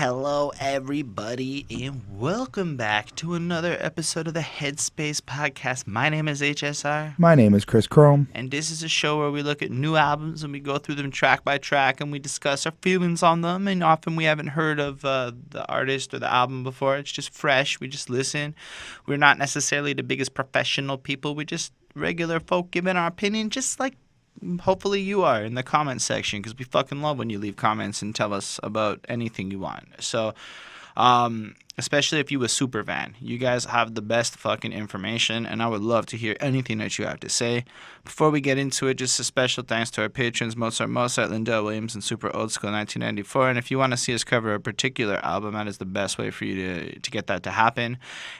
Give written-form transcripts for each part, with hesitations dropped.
Hello, everybody, and welcome back to another episode of the Headspace Podcast. My name is HSR. My name is Chris Chrome. And this is a show where we look at new albums and we go through them track by track and we discuss our feelings on them. And often we haven't heard of the artist or the album before. It's just fresh. We just listen. We're not necessarily the biggest professional people. We're just regular folk giving our opinion, just like hopefully you are in the comment section, because we fucking love when you leave comments and tell us about anything you want. So especially if you a super fan, you guys have the best fucking information, and I would love to hear anything that you have to say. Before we get into it, just a special thanks to our patrons, Mozart, Lindell Williams, and Super Old School 1994. And if you want to see us cover a particular album, that is the best way for you to get that to happen.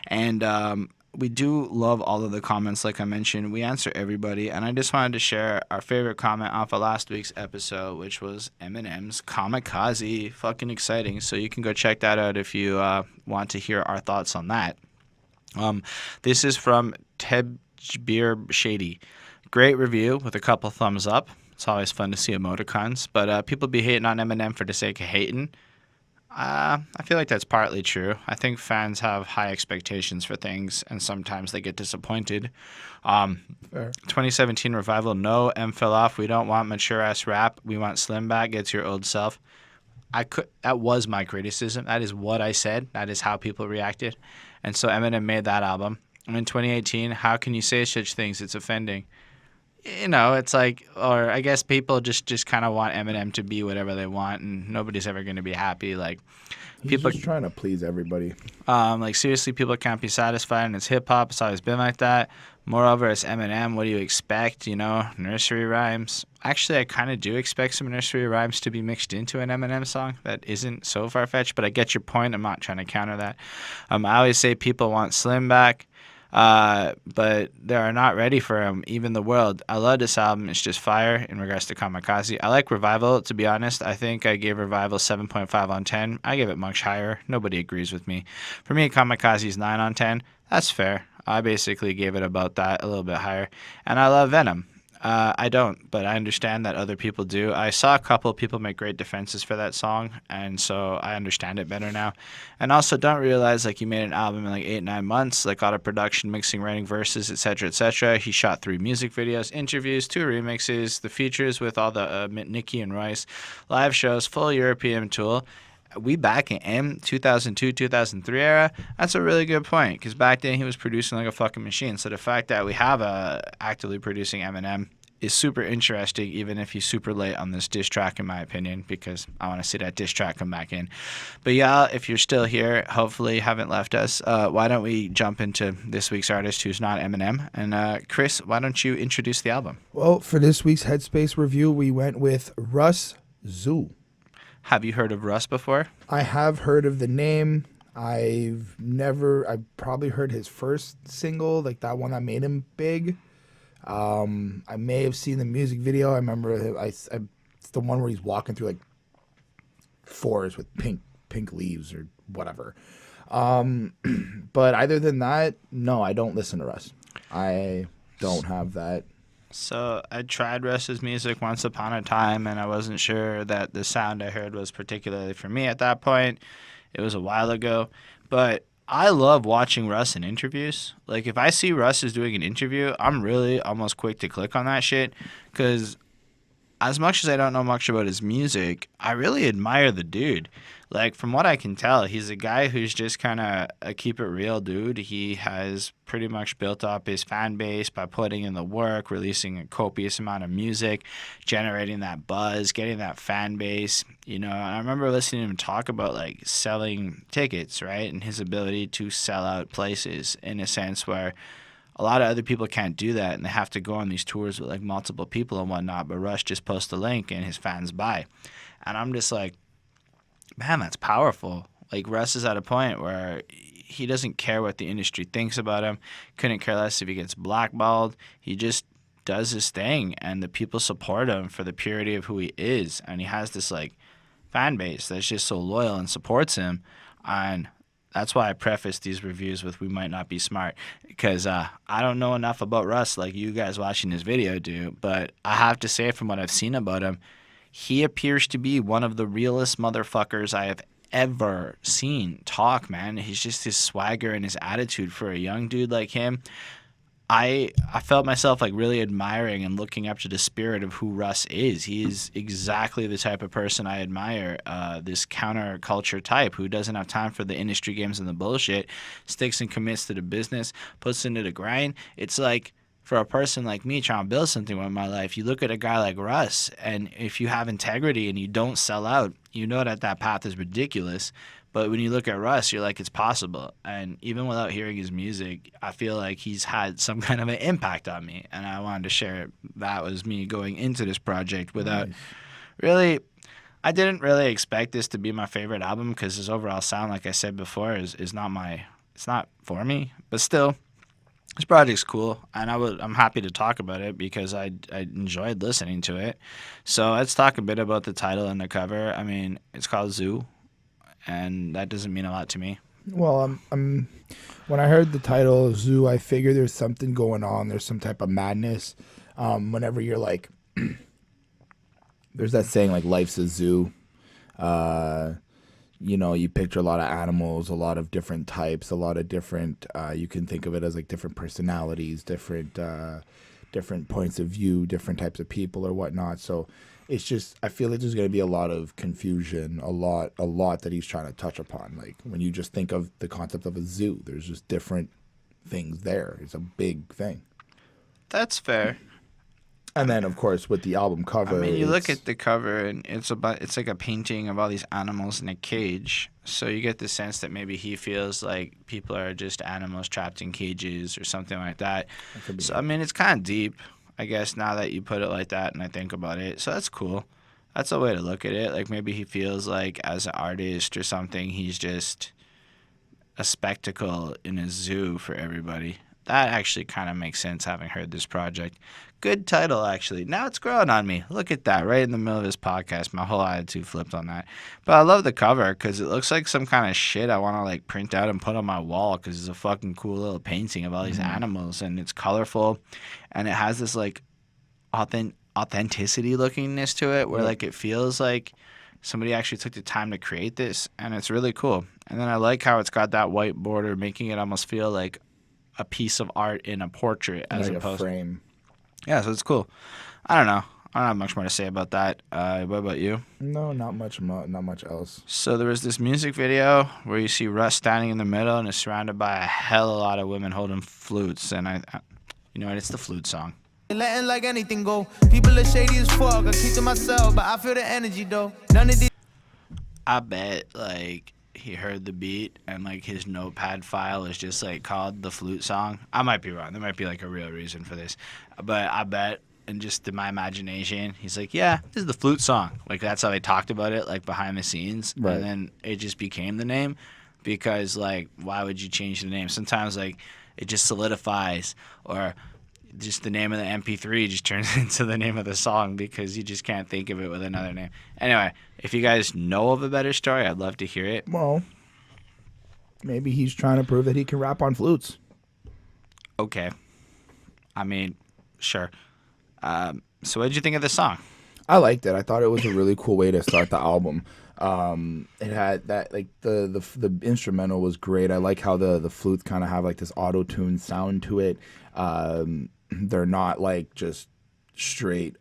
And we do love all of the comments, like I mentioned. We answer everybody, and I just wanted to share our favorite comment off of last week's episode, which was Eminem's Kamikaze. Fucking exciting. So you can go check that out if you want to hear our thoughts on that. This is from Tebjbir Shady. Great review with a couple thumbs up. It's always fun to see emoticons, but people be hating on Eminem for the sake of hating. I feel like that's partly true. I think fans have high expectations for things, and sometimes they get disappointed. 2017 revival, no, M fell off. We don't want mature-ass rap. We want Slim back. Get to your old self. That was my criticism. That is what I said. That is how people reacted. And so Eminem made that album. In 2018, how can you say such things? It's offending. You know, it's like, or I guess people just kind of want Eminem to be whatever they want, and nobody's ever going to be happy. Like, He's just trying to please everybody. Like, seriously, people can't be satisfied, and it's hip-hop. It's always been like that. Moreover, it's Eminem. What do you expect? You know, nursery rhymes. Actually, I kind of do expect some nursery rhymes to be mixed into an Eminem song. That isn't so far-fetched, but I get your point. I'm not trying to counter that. I always say people want Slim back. But they are not ready for him, even the world. I love this album. It's just fire in regards to Kamikaze. I like Revival, to be honest. I think I gave Revival 7.5 on 10. I give it much higher. Nobody agrees with me. For me, Kamikaze is 9 on 10. That's fair. I basically gave it about that, a little bit higher. And I love Venom. I don't, but I understand that other people do. I saw a couple of people make great defenses for that song, and so I understand it better now. And also, don't realize, like, he made an album in, like, 8-9 months, like, out of production, mixing, writing verses, etc., etc. He shot 3 music videos, interviews, 2 remixes, the features with all the Nicki and Royce, live shows, full European tour. We back in M 2002, 2003 era, that's a really good point, because back then he was producing like a fucking machine. So the fact that we have a actively producing Eminem is super interesting, even if he's super late on this diss track, in my opinion, because I want to see that diss track come back in. But yeah, if you're still here, hopefully you haven't left us, why don't we jump into this week's artist who's not Eminem? And Chris, why don't you introduce the album? Well, for this week's Headspace review, we went with Russ Zoo. Have you heard of Russ before? I have heard of the name. I've probably heard his first single, like that one that made him big. I may have seen the music video. I remember it's the one where he's walking through like forest with pink leaves or whatever. But other than that, no, I don't listen to Russ. I don't have that. So I tried Russ's music once upon a time, and I wasn't sure that the sound I heard was particularly for me at that point. It was a while ago. But I love watching Russ in interviews. Like, if I see Russ is doing an interview, I'm really almost quick to click on that shit, because as much as I don't know much about his music, I really admire the dude. Like, from what I can tell, he's a guy who's just kind of a keep-it-real dude. He has pretty much built up his fan base by putting in the work, releasing a copious amount of music, generating that buzz, getting that fan base. You know, I remember listening to him talk about, like, selling tickets, right, and his ability to sell out places in a sense where a lot of other people can't do that, and they have to go on these tours with, like, multiple people and whatnot, but Rush just posts a link and his fans buy. And I'm just like, man, that's powerful. Like, Russ is at a point where he doesn't care what the industry thinks about him. Couldn't care less if he gets blackballed. He just does his thing, and the people support him for the purity of who he is. And he has this, like, fan base that's just so loyal and supports him. And that's why I preface these reviews with we might not be smart, because I don't know enough about Russ like you guys watching this video do. But I have to say, from what I've seen about him, he appears to be one of the realest motherfuckers I have ever seen talk, man. He's just his swagger and his attitude for a young dude like him. I felt myself like really admiring and looking up to the spirit of who Russ is. He is exactly the type of person I admire. This counterculture type who doesn't have time for the industry games and the bullshit, sticks and commits to the business, puts into the grind. It's like for a person like me trying to build something with my life, you look at a guy like Russ, and if you have integrity and you don't sell out, you know that path is ridiculous. But when you look at Russ, you're like, it's possible. And even without hearing his music, I feel like he's had some kind of an impact on me. And I wanted to share that was me going into this project without really. I didn't really expect this to be my favorite album because his overall sound, like I said before, is not my. It's not for me. But still, this project's cool, and I'm happy to talk about it because I enjoyed listening to it. So let's talk a bit about the title and the cover. I mean, it's called Zoo, and that doesn't mean a lot to me. Well, when I heard the title of Zoo, I figured there's something going on. There's some type of madness. Whenever you're like, there's that saying like life's a zoo. You picture a lot of animals, a lot of different types, a lot of different. You can think of it as like different personalities, different points of view, different types of people or whatnot. So it's just, I feel like there's going to be a lot of confusion, a lot that he's trying to touch upon. Like when you just think of the concept of a zoo, there's just different things there. It's a big thing. That's fair. And then, of course, with the album cover, I mean, you look at the cover, and it's like a painting of all these animals in a cage. So you get the sense that maybe he feels like people are just animals trapped in cages or something like that. So, I mean, it's kind of deep, I guess, now that you put it like that and I think about it. So that's cool. That's a way to look at it. Like maybe he feels like as an artist or something, he's just a spectacle in a zoo for everybody. That actually kind of makes sense having heard this project. Good title, actually. Now it's growing on me. Look at that, right in the middle of this podcast. My whole attitude flipped on that. But I love the cover because it looks like some kind of shit I want to like print out and put on my wall because it's a fucking cool little painting of all these animals, and it's colorful, and it has this like authenticity lookingness to it where like it feels like somebody actually took the time to create this, and it's really cool. And then I like how it's got that white border, making it almost feel like a piece of art in a portrait as like opposed a frame. Yeah, so it's cool. I don't know. I don't have much more to say about that. What about you? No, not much else. So there was this music video where you see Russ standing in the middle and is surrounded by a hell of a lot of women holding flutes, and you know what? It's the Flute Song. Letting like anything go. People are shady as fuck. I keep to myself, but I feel the energy though. None of these. I bet like he heard the beat and like his notepad file is just like called the Flute Song. I might be wrong. There might be like a real reason for this, but I bet, and just in my imagination, he's like, yeah, this is the Flute Song. Like that's how they talked about it, like behind the scenes, right. And then it just became the name because like why would you change the name? Sometimes like it just solidifies, or just the name of the MP3 just turns into the name of the song because you just can't think of it with another name. Anyway, if you guys know of a better story, I'd love to hear it. Well, maybe he's trying to prove that he can rap on flutes. Okay. I mean, sure. So what did you think of this song? I liked it. I thought it was a really cool way to start the album. It had that, like, the instrumental was great. I like how the flutes kind of have like this auto-tune sound to it. They're not like just straight.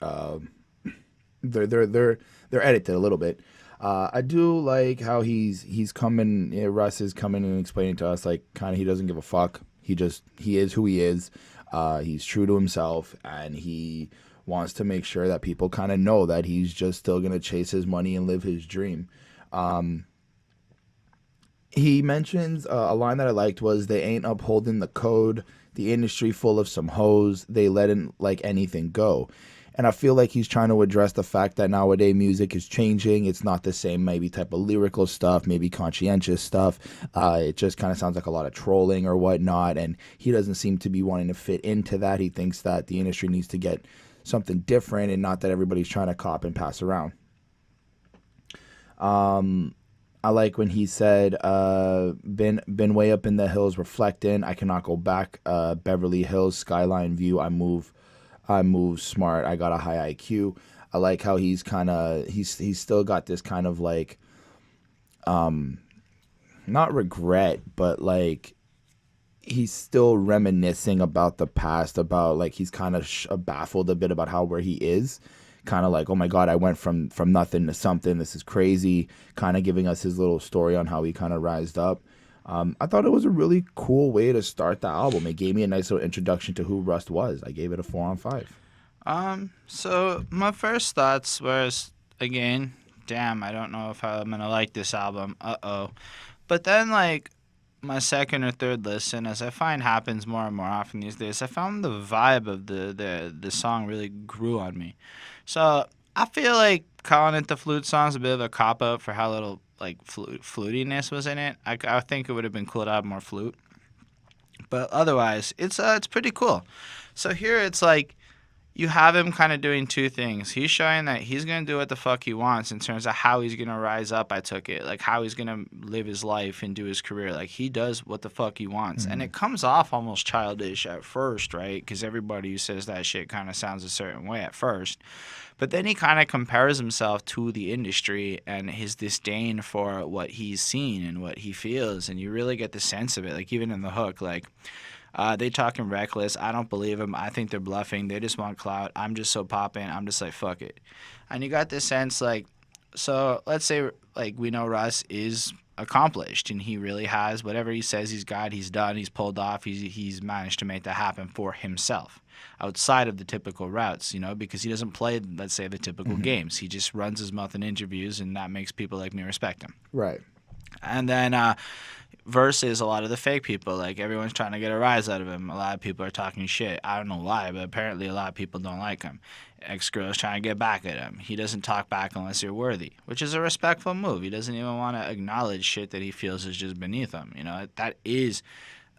They're edited a little bit. I do like how he's coming. Russ is coming and explaining to us like kind of he doesn't give a fuck. He is who he is. He's true to himself, and he wants to make sure that people kind of know that he's just still gonna chase his money and live his dream. He mentions a line that I liked was, "They ain't upholding the code. The industry full of some hoes. They letting like anything go." And I feel like he's trying to address the fact that nowadays music is changing. It's not the same maybe type of lyrical stuff, maybe conscientious stuff. It just kind of sounds like a lot of trolling or whatnot. And he doesn't seem to be wanting to fit into that. He thinks that the industry needs to get something different and not that everybody's trying to cop and pass around. I like when he said, been way up in the hills reflecting. I cannot go back. Beverly Hills skyline view. I move smart. I got a high IQ. I like how he's still got this kind of like not regret, but like he's still reminiscing about the past, about like he's kind of baffled a bit about how where he is, kind of like, oh my god, I went from nothing to something, this is crazy, kind of giving us his little story on how he kind of rised up. I thought it was a really cool way to start the album. It gave me a nice little introduction to who Russ was. I gave it a 4 on 5. So my first thoughts was, again, damn, I don't know if I'm gonna like this album. But then, like, my second or third listen, as I find happens more and more often these days, I found the vibe of the song really grew on me. So I feel like calling it the Flute Song is a bit of a cop out for how little like flutiness was in it. I think it would have been cool to have more flute, but otherwise, it's pretty cool. So here it's like, you have him kind of doing two things. He's showing that he's going to do what the fuck he wants in terms of how he's going to rise up, I took it. Like, how he's going to live his life and do his career. Like, he does what the fuck he wants. And it comes off almost childish at first, right? Because everybody who says that shit kind of sounds a certain way at first. But then he kind of compares himself to the industry and his disdain for what he's seen and what he feels. And you really get the sense of it. Like, even in the hook, like... they talking reckless. I don't believe them. I think they're bluffing. They just want clout. I'm just so popping. I'm just like, fuck it. And you got this sense, like, so let's say, like, we know Russ is accomplished and he really has whatever he says he's got, he's done, he's pulled off, he's managed to make that happen for himself outside of the typical routes, you know, because he doesn't play, let's say, the typical games. He just runs his mouth in interviews, and that makes people like me respect him. Right. And then versus a lot of the fake people, like everyone's trying to get a rise out of him. A lot of people are talking shit. I don't know why, but apparently a lot of people don't like him. Ex-girls trying to get back at him. He doesn't talk back unless you're worthy, which is a respectful move. He doesn't even want to acknowledge shit that he feels is just beneath him. You know, that is,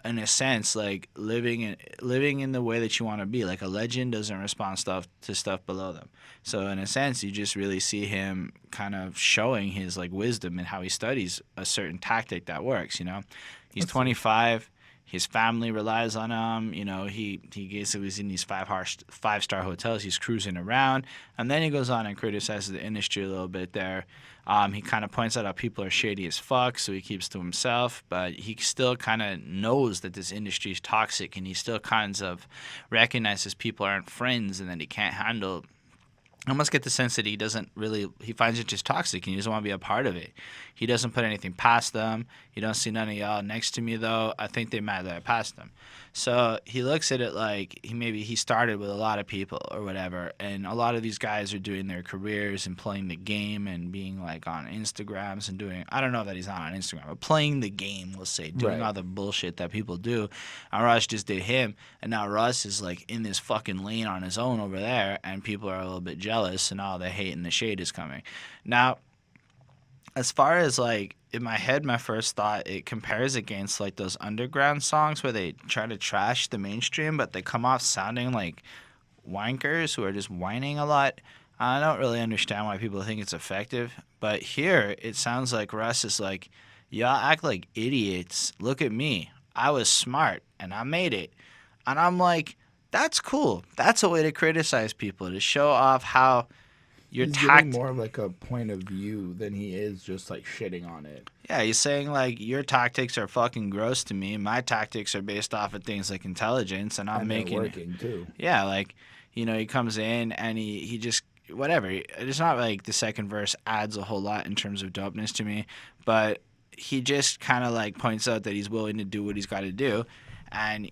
in a sense, like living in the way that you want to be. Like, a legend doesn't respond to stuff below them. So in a sense, you just really see him kind of showing his like wisdom and how he studies a certain tactic that works. You know, he's 25. His family relies on him. You know, he basically was in these five-star hotels. He's cruising around, and then he goes on and criticizes the industry a little bit there. He kind of points out how people are shady as fuck, so he keeps to himself, but he still kind of knows that this industry is toxic, and he still kind of recognizes people aren't friends and that he can't handle. I almost get the sense that he finds it just toxic and he doesn't want to be a part of it. He doesn't put anything past them. You don't see none of y'all next to me, though. I think they mad that I passed them. So he looks at it like he started with a lot of people or whatever, and a lot of these guys are doing their careers and playing the game and being like on Instagrams and doing, I don't know that he's not on Instagram, but playing the game, we'll say, doing all the bullshit that people do. And Russ just did him, and now Russ is like in this fucking lane on his own over there, and people are a little bit jealous, and all the hate and the shade is coming. Now, as far as like in my head, my first thought, it compares against like those underground songs where they try to trash the mainstream, but they come off sounding like wankers who are just whining a lot. I don't really understand why people think it's effective, but here it sounds like Russ is like, y'all act like idiots. Look at me. I was smart and I made it. And I'm like, that's cool. That's a way to criticize people, to show off how your he's giving more of like a point of view than he is just like shitting on it. Yeah, he's saying like, your tactics are fucking gross to me. My tactics are based off of things like intelligence, and I'm making working too. Yeah, like, you know, he comes in and he just whatever. It's not like the second verse adds a whole lot in terms of dopeness to me, but he just kind of like points out that he's willing to do what he's got to do, and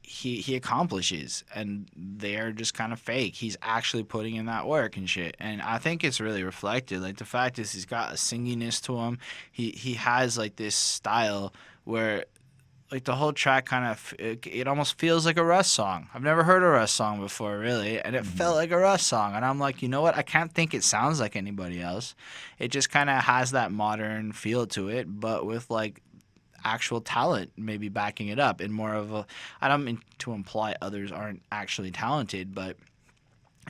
he accomplishes, and they're just kind of fake. He's actually putting in that work and shit, and I think it's really reflected. Like, the fact is, he's got a singiness to him. He has like this style where like the whole track kind of it almost feels like a Russ song. I've never heard a Russ song before, really, and it felt like a Russ song, and I'm like, you know what, I can't think it sounds like anybody else. It just kind of has that modern feel to it, but with like actual talent maybe backing it up, and more of a, I don't mean to imply others aren't actually talented, but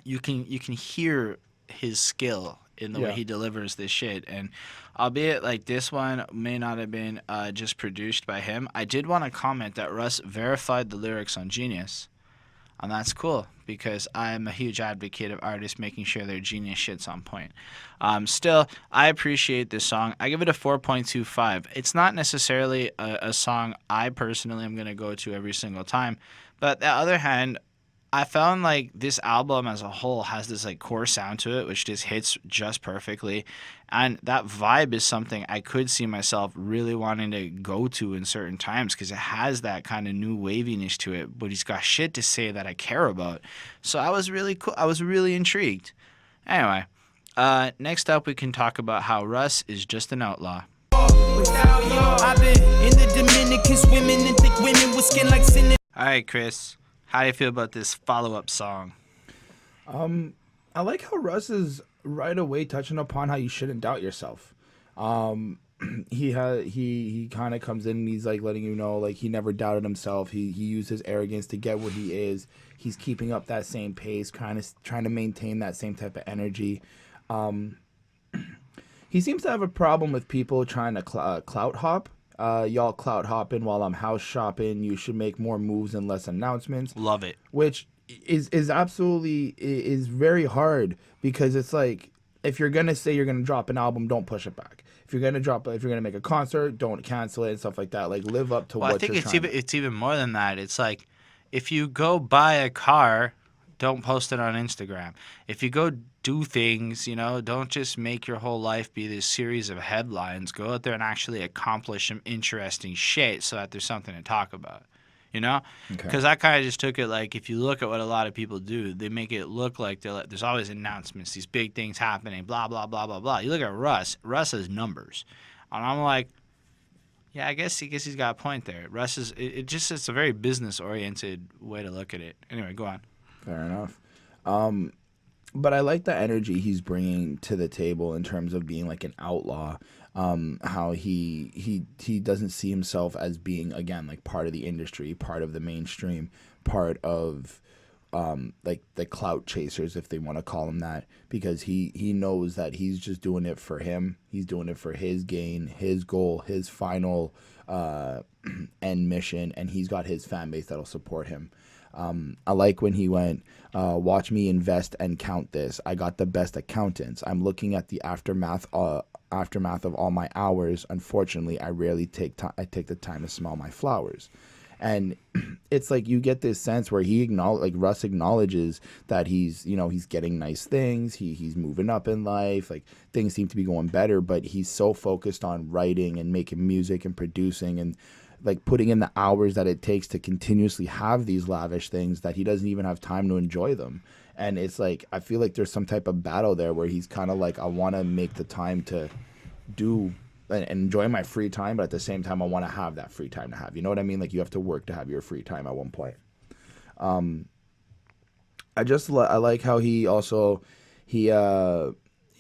you can hear his skill in the way he delivers this shit. And albeit like this one may not have been just produced by him, I did want to comment that Russ verified the lyrics on Genius, and that's cool because I'm a huge advocate of artists making sure their genius shit's on point. Still, I appreciate this song. I give it a 4.25. It's not necessarily a song I personally am going to go to every single time, but on the other hand, I found like this album as a whole has this like core sound to it, which just hits just perfectly. And that vibe is something I could see myself really wanting to go to in certain times because it has that kind of new waviness to it, but he's got shit to say that I care about. So I was really cool. I was really intrigued. Anyway, next up we can talk about how Russ is just an outlaw. I've been in the Dominican swimming in thick women with skin like sin. All right, Chris. How do you feel about this follow-up song? I like how Russ is right away touching upon how you shouldn't doubt yourself. He kind of comes in and he's like letting you know like he never doubted himself. He used his arrogance to get where he is. He's keeping up that same pace, kind of trying to maintain that same type of energy. He seems to have a problem with people trying to clout hop. Y'all clout hopping while I'm house shopping. You should make more moves and less announcements. Love it. Which is absolutely is very hard because it's like if you're gonna say you're gonna drop an album, don't push it back. If you're gonna make a concert, don't cancel it and stuff like that. Like live up to what you're trying. It's even more than that. It's like if you go buy a car, don't post it on Instagram. If you go do things, don't just make your whole life be this series of headlines. Go out there and actually accomplish some interesting shit so that there's something to talk about, Because I kind of just took it like if you look at what a lot of people do, they make it look like there's always announcements, these big things happening, blah, blah, blah, blah, blah. You look at Russ has numbers. And I'm like, yeah, I guess he's got a point there. Russ is, it's a very business-oriented way to look at it. Anyway, go on. Fair enough. But I like the energy he's bringing to the table in terms of being like an outlaw. How he doesn't see himself as being, again, like part of the industry, part of the mainstream, part of like the clout chasers, if they want to call him that, because he knows that he's just doing it for him. He's doing it for his gain, his goal, his final end mission, and he's got his fan base that'll support him. I like when he went, watch me invest and count this. I got the best accountants. I'm looking at the aftermath of all my hours. Unfortunately, I rarely take the time to smell my flowers. And it's like you get this sense where Russ acknowledges that he's getting nice things. He's moving up in life. Like things seem to be going better, but he's so focused on writing and making music and producing and like putting in the hours that it takes to continuously have these lavish things that he doesn't even have time to enjoy them. And it's like, I feel like there's some type of battle there where he's kind of like, I want to make the time to do and enjoy my free time, but at the same time, I want to have that free time to have, you know what I mean? Like you have to work to have your free time at one point. I like how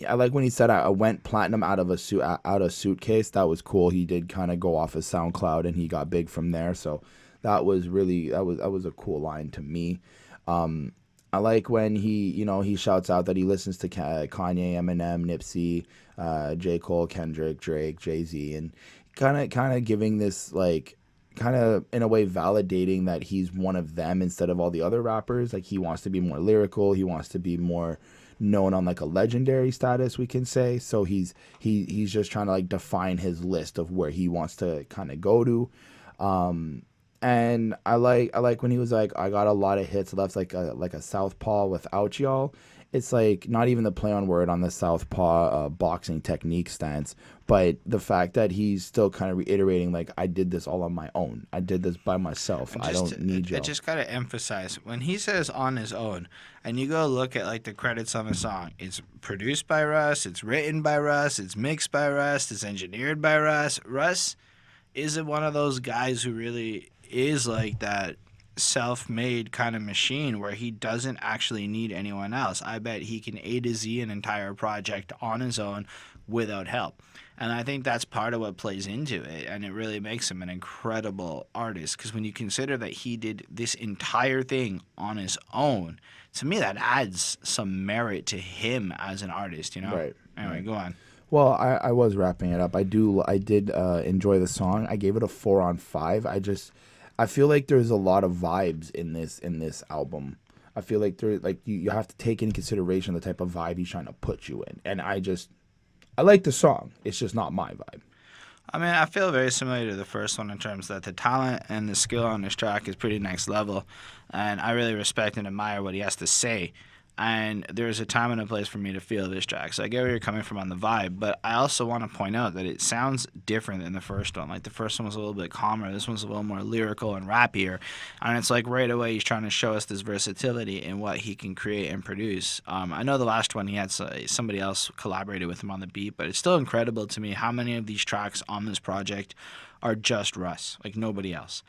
I like when he said I went platinum out of suitcase. That was cool. He did kind of go off of SoundCloud and he got big from there. So that was a cool line to me. I like when he shouts out that he listens to Kanye, Eminem, Nipsey, J. Cole, Kendrick, Drake, Jay-Z, and kind of giving this like kind of in a way validating that he's one of them instead of all the other rappers. Like he wants to be more lyrical. He wants to be more known on like a legendary status, we can say. So he's just trying to like define his list of where he wants to kind of go to. And I like when he was like, I got a lot of hits left like a southpaw without y'all. It's like not even the play on word on the southpaw boxing technique stance, but the fact that he's still kind of reiterating like, I did this all on my own. I did this by myself. I don't need y'all. I just gotta emphasize when he says on his own, and you go look at like the credits on the song. It's produced by Russ. It's written by Russ. It's mixed by Russ. It's engineered by Russ. Russ isn't one of those guys who really is like that self-made kind of machine where he doesn't actually need anyone else. I bet he can A to Z an entire project on his own without help. And I think that's part of what plays into it, and it really makes him an incredible artist, because when you consider that he did this entire thing on his own, to me that adds some merit to him as an artist, Right. Anyway, go on. Well, I was wrapping it up. I did enjoy the song. I gave it a 4 on 5. I feel like there's a lot of vibes in this album. I feel like there, like you have to take into consideration the type of vibe he's trying to put you in. And I like the song. It's just not my vibe. I mean, I feel very similar to the first one in terms that the talent and the skill on this track is pretty next level, and I really respect and admire what he has to say. And there's a time and a place for me to feel this track. So I get where you're coming from on the vibe, but I also want to point out that it sounds different than the first one. Like the first one was a little bit calmer, this one's a little more lyrical and rappier. And it's like right away he's trying to show us this versatility in what he can create and produce. I know the last one he had somebody else collaborated with him on the beat, but it's still incredible to me how many of these tracks on this project are just Russ, like nobody else.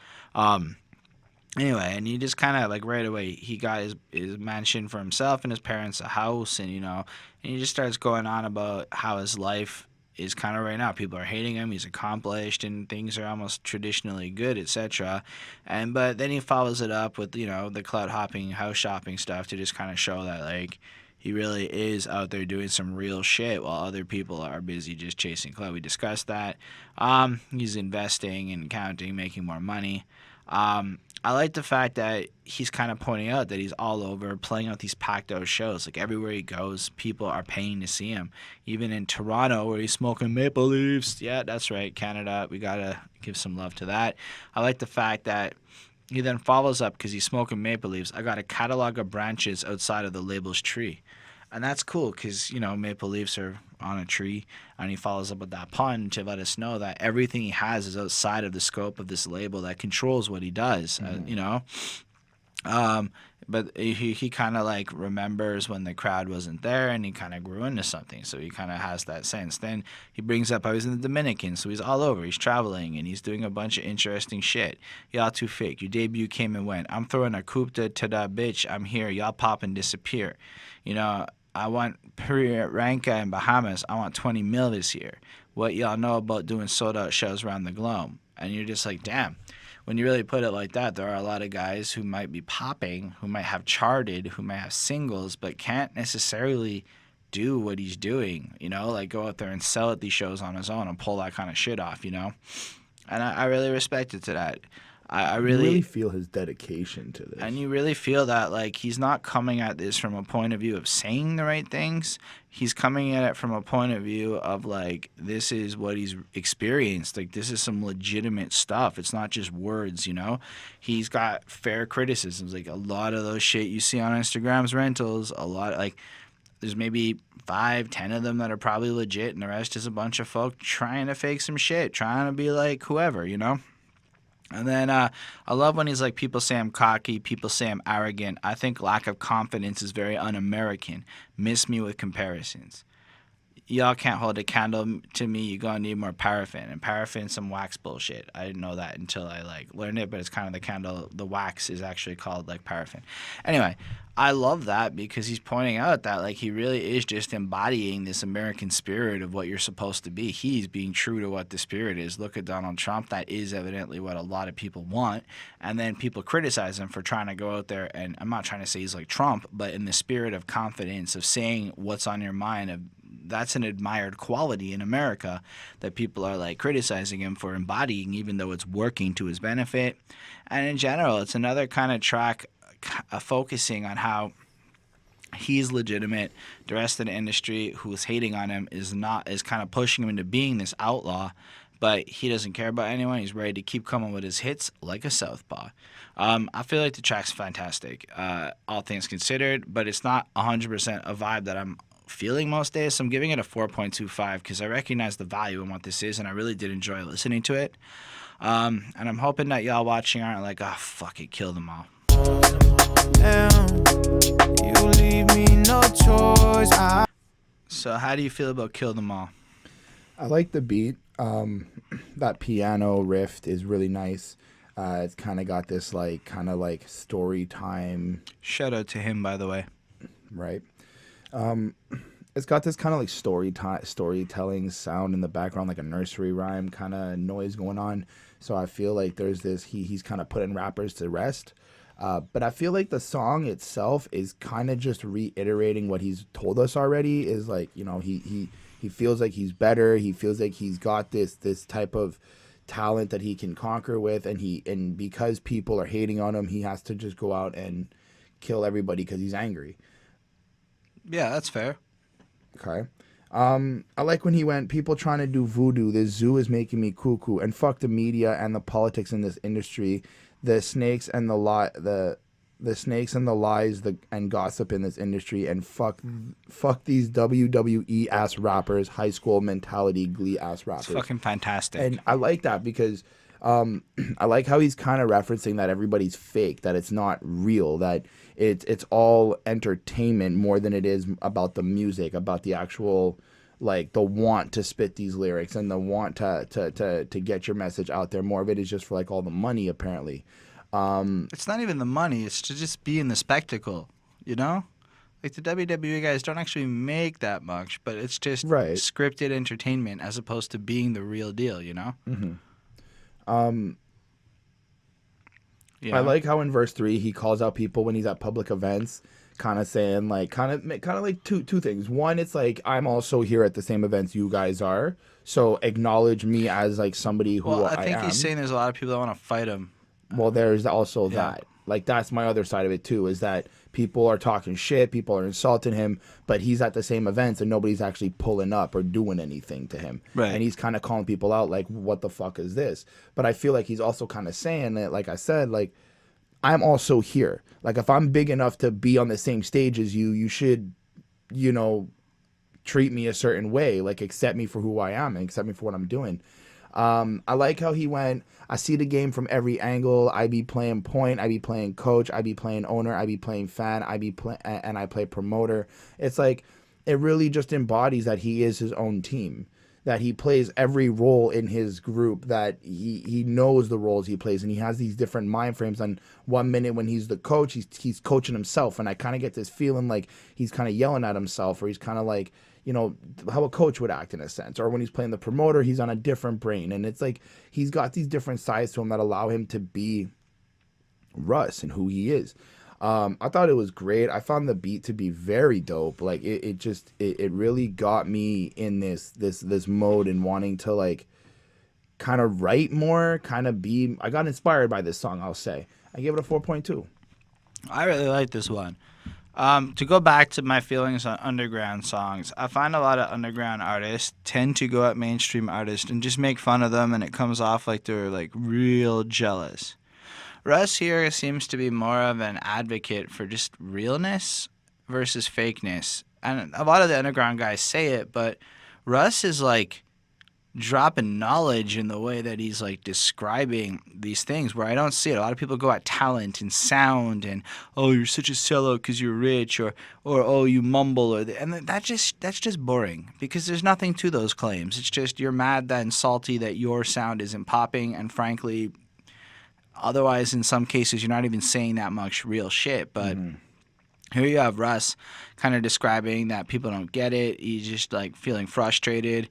Anyway, and he just kind of like right away he got his mansion for himself and his parents, a house, and and he just starts going on about how his life is kind of right now. People are hating him. He's accomplished and things are almost traditionally good, etc. But then he follows it up with the clout hopping, house shopping stuff to just kind of show that like he really is out there doing some real shit while other people are busy just chasing clout. We discussed that. He's investing and counting, making more money. I like the fact that he's kind of pointing out that he's all over, playing out these packed out shows. Like everywhere he goes, people are paying to see him. Even in Toronto, where he's smoking Maple Leafs. Yeah, that's right, Canada. We gotta give some love to that. I like the fact that he then follows up because he's smoking Maple Leafs. I got a catalog of branches outside of the label's tree. And that's cool because, maple leaves are on a tree. And he follows up with that pun to let us know that everything he has is outside of the scope of this label that controls what he does, But he kind of like remembers when the crowd wasn't there and he kind of grew into something. So he kind of has that sense. Then he brings up how he's in the Dominican. So he's all over. He's traveling and he's doing a bunch of interesting shit. Y'all too fake. Your debut came and went. I'm throwing a coupe to that bitch. I'm here. Y'all pop and disappear. I want Ranka in Bahamas. I want 20 mil this year. What y'all know about doing sold-out shows around the globe? And you're just like, damn. When you really put it like that, there are a lot of guys who might be popping, who might have charted, who might have singles, but can't necessarily do what he's doing, like go out there and sell at these shows on his own and pull that kind of shit off, And I really respect it to that. I really feel his dedication to this. And you really feel that, like, he's not coming at this from a point of view of saying the right things. He's coming at it from a point of view of, like, this is what he's experienced. Like, this is some legitimate stuff. It's not just words, He's got fair criticisms. Like, a lot of those shit you see on Instagram's rentals, there's maybe 5-10 of them that are probably legit, and the rest is a bunch of folk trying to fake some shit, trying to be like whoever, And then I love when he's like, people say I'm cocky, people say I'm arrogant. I think lack of confidence is very un-American. Miss me with comparisons. Y'all can't hold a candle to me. You're going to need more paraffin. And paraffin, some wax bullshit. I didn't know that until I learned it, but it's kind of the candle. The wax is actually called paraffin. Anyway, I love that because he's pointing out that he really is just embodying this American spirit of what you're supposed to be. He's being true to what the spirit is. Look at Donald Trump. That is evidently what a lot of people want. And then people criticize him for trying to go out there, and I'm not trying to say he's like Trump, but in the spirit of confidence, of saying what's on your mind, that's an admired quality in America that people are criticizing him for embodying, even though it's working to his benefit. And in general, it's another kind of track focusing on how he's legitimate. The rest of the industry who's hating on him is kind of pushing him into being this outlaw, but he doesn't care about anyone. He's ready to keep coming with his hits like a southpaw. I feel like the track's fantastic, all things considered, but it's not 100% a vibe that I'm feeling most days, so I'm giving it a 4.25 because I recognize the value in what this is, and I really did enjoy listening to it. And I'm hoping that y'all watching aren't like, oh, fuck it, kill them all. You leave me no choice. So how do you feel about Kill Them All? I like the beat. That piano riff is really nice. It's kind of got this story time. Shout out to him, by the way. Right. It's got this kind of storytelling sound in the background, like a nursery rhyme kind of noise going on. So I feel like there's this, he's kind of putting rappers to rest. But I feel like the song itself is kind of just reiterating what he's told us already, is he feels like he's better. He feels like he's got this type of talent that he can conquer with. And because people are hating on him, he has to just go out and kill everybody because he's angry. Yeah, that's fair. Okay. I like when he went, people trying to do voodoo. This zoo is making me cuckoo. And fuck the media and the politics in this industry. The snakes and the snakes and the lies and gossip in this industry. And fuck these WWE ass rappers, high school mentality glee ass rappers. It's fucking fantastic. And I like that because I like how he's kind of referencing that everybody's fake, that it's not real, that it's all entertainment more than it is about the music, about the actual, like, the want to spit these lyrics and the want to get your message out there. More of it is just for, like, all the money, apparently. It's not even the money. It's to just be in the spectacle, you know? Like, the WWE guys don't actually make that much, but it's just scripted entertainment as opposed to being the real deal, you know? Mm-hmm. Yeah. I like how in verse 3 he calls out people when he's at public events, kind of saying, like, kind of like two things. One, it's like, I'm also here at the same events you guys are, so acknowledge me as, like, somebody who I think am. he's saying there's a lot of people that want to fight him. Well, there's also that. Like, that's my other side of it too, is that people are talking shit, people are insulting him, but he's at the same events and nobody's actually pulling up or doing anything to him. Right. And he's kind of calling people out, like, what the fuck is this? But I feel like he's also kind of saying that, like I said, like, I'm also here. Like, if I'm big enough to be on the same stage as you, you should, you know, treat me a certain way, like, accept me for who I am and accept me for what I'm doing. I like how he went, I see the game from every angle. I be playing point, I be playing coach, I be playing owner, I be playing fan, and I play promoter. It's like, it really just embodies that he is his own team, that he plays every role in his group, that he knows the roles he plays, and he has these different mind frames. On 1 minute when he's the coach, he's coaching himself, and I kind of get this feeling like he's kind of yelling at himself, or he's kind of like, you know, how a coach would act in a sense. Or when he's playing the promoter, he's on a different brain. And it's like he's got these different sides to him that allow him to be Russ and who he is. I thought it was great. I found the beat to be very dope. Like, it really got me in this mode and wanting to, like, kind of write more, kind of be. I got inspired by this song, I'll say. I gave it a 4.2. I really like this one. To go back to my feelings on underground songs, I find a lot of underground artists tend to go at mainstream artists and just make fun of them, and it comes off like they're, like, real jealous. Russ here seems to be more of an advocate for just realness versus fakeness. And a lot of the underground guys say it, but Russ is, like, dropping knowledge in the way that he's, like, describing these things where I don't see it. A lot of people go at talent and sound and, oh, you're such a sellout because you're rich, or oh, you mumble, and that's just boring because there's nothing to those claims. It's just you're mad and salty that your sound isn't popping, and frankly, otherwise in some cases you're not even saying that much real shit. But here you have Russ kind of describing that people don't get it. He's just, like, feeling frustrated.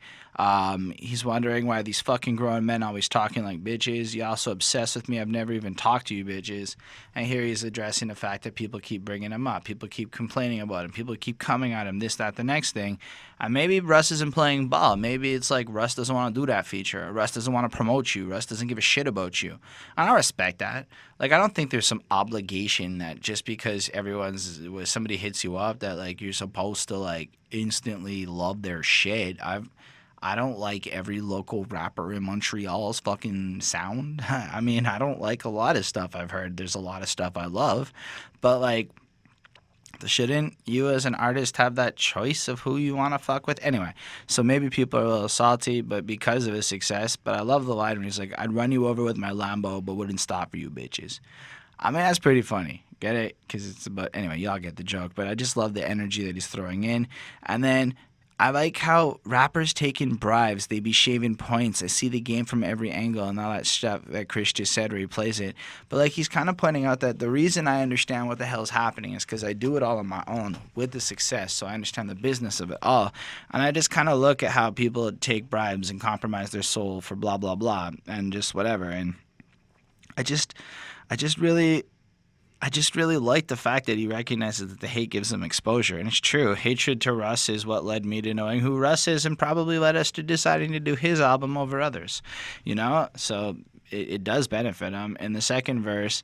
He's wondering why these fucking grown men always talking like bitches. You also obsessed with me. I've never even talked to you bitches. And here he's addressing the fact that people keep bringing him up. People keep complaining about him. People keep coming at him, this, that, the next thing. And maybe Russ isn't playing ball. Maybe it's like Russ doesn't want to do that feature. Russ doesn't want to promote you. Russ doesn't give a shit about you. And I respect that. Like, I don't think there's some obligation that just because somebody hits you up that, like, you're supposed to, like, instantly love their shit. I don't like every local rapper in Montreal's fucking sound. I mean, I don't like a lot of stuff I've heard. There's a lot of stuff I love. But, like, shouldn't you as an artist have that choice of who you want to fuck with? Anyway, so maybe people are a little salty, but because of his success. But I love the line when he's like, I'd run you over with my Lambo, but wouldn't stop for you bitches. I mean, that's pretty funny. Get it? Because it's about, anyway, y'all get the joke. But I just love the energy that he's throwing in. And then I like how rappers taking bribes, they be shaving points. I see the game from every angle and all that stuff that Chris just said where he plays it. But, like, he's kind of pointing out that the reason I understand what the hell's happening is because I do it all on my own with the success. So I understand the business of it all. And I just kind of look at how people take bribes and compromise their soul for blah, blah, blah, and just whatever. And I just really like the fact that he recognizes that the hate gives him exposure. And it's true. Hatred to Russ is what led me to knowing who Russ is and probably led us to deciding to do his album over others, you know? So it does benefit him. In the second verse,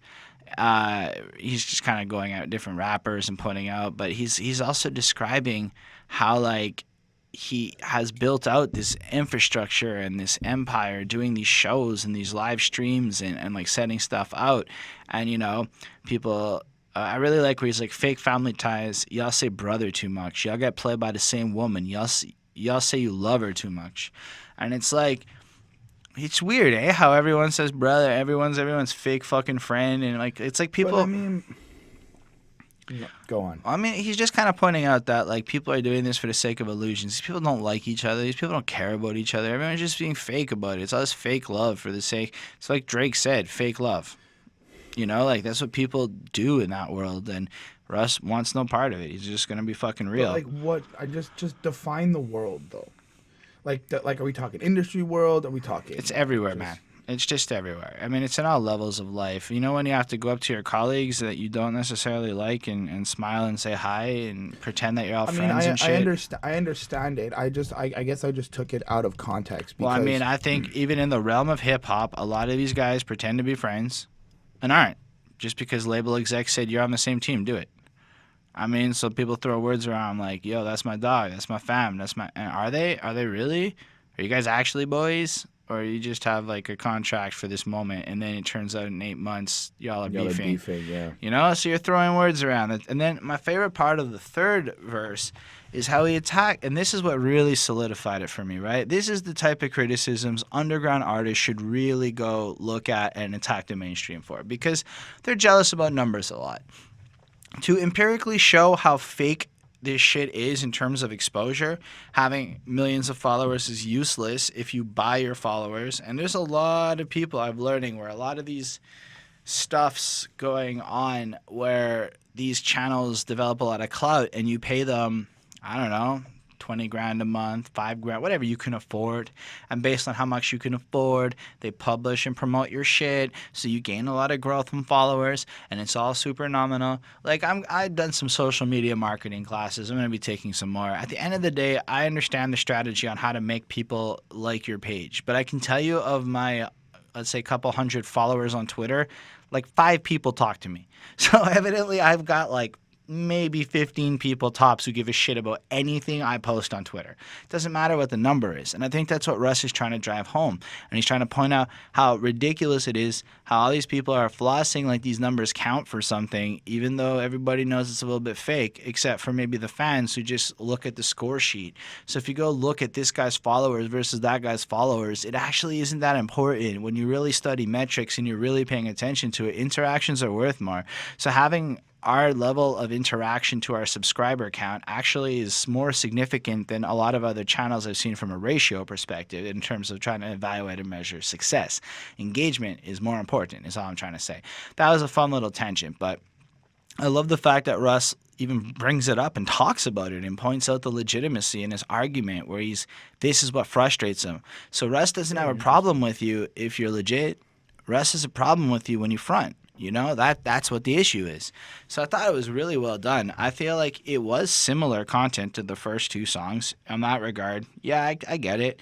He's just kind of going at different rappers and putting out, but he's also describing how like he has built out this infrastructure and this empire doing these shows and these live streams and like setting stuff out. And, you know, people, I really like where he's like, fake family ties. Y'all say brother too much. Y'all get played by the same woman. Y'all say you love her too much. And it's like, it's weird, eh? How everyone says brother, everyone's fake fucking friend. And like, it's like people. But I mean, no, go on. I mean, he's just kind of pointing out that like people are doing this for the sake of illusions. These people don't like each other. These people don't care about each other. Everyone's just being fake about it. It's all this fake love for the sake. It's like Drake said, fake love. You know, like that's what people do in that world. And Russ wants no part of it. He's just gonna be fucking real. But like what? I just define the world though. Like are we talking industry world? Are we talking? It's everywhere, man. It's just everywhere. I mean, it's in all levels of life. You know, when you have to go up to your colleagues that you don't necessarily like and smile and say hi and pretend that you're all friends and shit. I understand it. I guess I just took it out of context. Well, I mean, I think even in the realm of hip hop, a lot of these guys pretend to be friends and aren't. Just because label execs said you're on the same team, do it. I mean, so people throw words around like, yo, that's my dog, that's my fam, that's my... And are they? Are they really? Are you guys actually boys? Or you just have like a contract for this moment, and then it turns out in 8 months y'all are beefing. Yeah. You know, so you're throwing words around. And then my favorite part of the third verse is how he attacked, and this is what really solidified it for me, right? This is the type of criticisms underground artists should really go look at and attack the mainstream for, because they're jealous about numbers a lot. To empirically show how fake this shit is in terms of exposure, having millions of followers is useless if you buy your followers. And there's a lot of people I'm learning where a lot of these stuff's going on where these channels develop a lot of clout and you pay them, I don't know, 20 grand a month, 5 grand, whatever you can afford. And based on how much you can afford, they publish and promote your shit. So you gain a lot of growth from followers, and it's all super nominal. Like I've done some social media marketing classes. I'm going to be taking some more. At the end of the day, I understand the strategy on how to make people like your page. But I can tell you of my, let's say, couple hundred followers on Twitter, like 5 people talk to me. So evidently I've got like maybe 15 people tops who give a shit about anything I post on Twitter. It doesn't matter what the number is. And I think that's what Russ is trying to drive home. And he's trying to point out how ridiculous it is, how all these people are flossing like these numbers count for something, even though everybody knows it's a little bit fake, except for maybe the fans who just look at the score sheet. So if you go look at this guy's followers versus that guy's followers, it actually isn't that important. When you really study metrics and you're really paying attention to it, interactions are worth more. So having our level of interaction to our subscriber count actually is more significant than a lot of other channels I've seen from a ratio perspective in terms of trying to evaluate and measure success. Engagement is more important, is all I'm trying to say. That was a fun little tangent, but I love the fact that Russ even brings it up and talks about it and points out the legitimacy in his argument where this is what frustrates him. So Russ doesn't have a problem with you if you're legit. Russ has a problem with you when you front. You know, that's what the issue is. So I thought it was really well done. I feel like it was similar content to the first 2 songs in that regard. Yeah, I get it.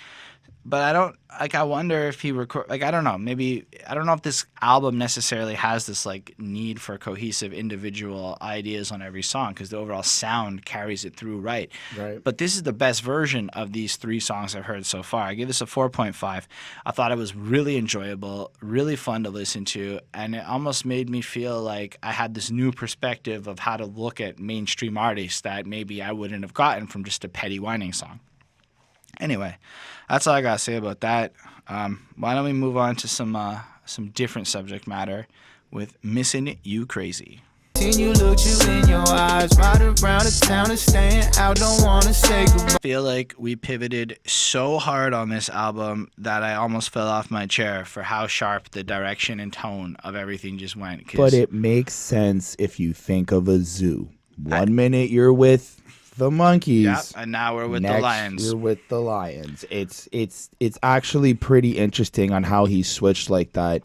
But I wonder if he I don't know, maybe, I don't know if this album necessarily has this, like, need for cohesive individual ideas on every song because the overall sound carries it through right. But this is the best version of these 3 songs I've heard so far. I give this a 4.5. I thought it was really enjoyable, really fun to listen to, and it almost made me feel like I had this new perspective of how to look at mainstream artists that maybe I wouldn't have gotten from just a petty whining song. Anyway, that's all I gotta say about that. Why don't we move on to some different subject matter with Missin You Crazy. Seen you look you in your eyes, ride around the town and staying out, don't wanna say goodbye. I feel like we pivoted so hard on this album that I almost fell off my chair for how sharp the direction and tone of everything just went. But it makes sense if you think of a zoo. One minute you're with the monkeys. Yep, and now we're with the lions. You're with the lions. It's actually pretty interesting on how he switched like that.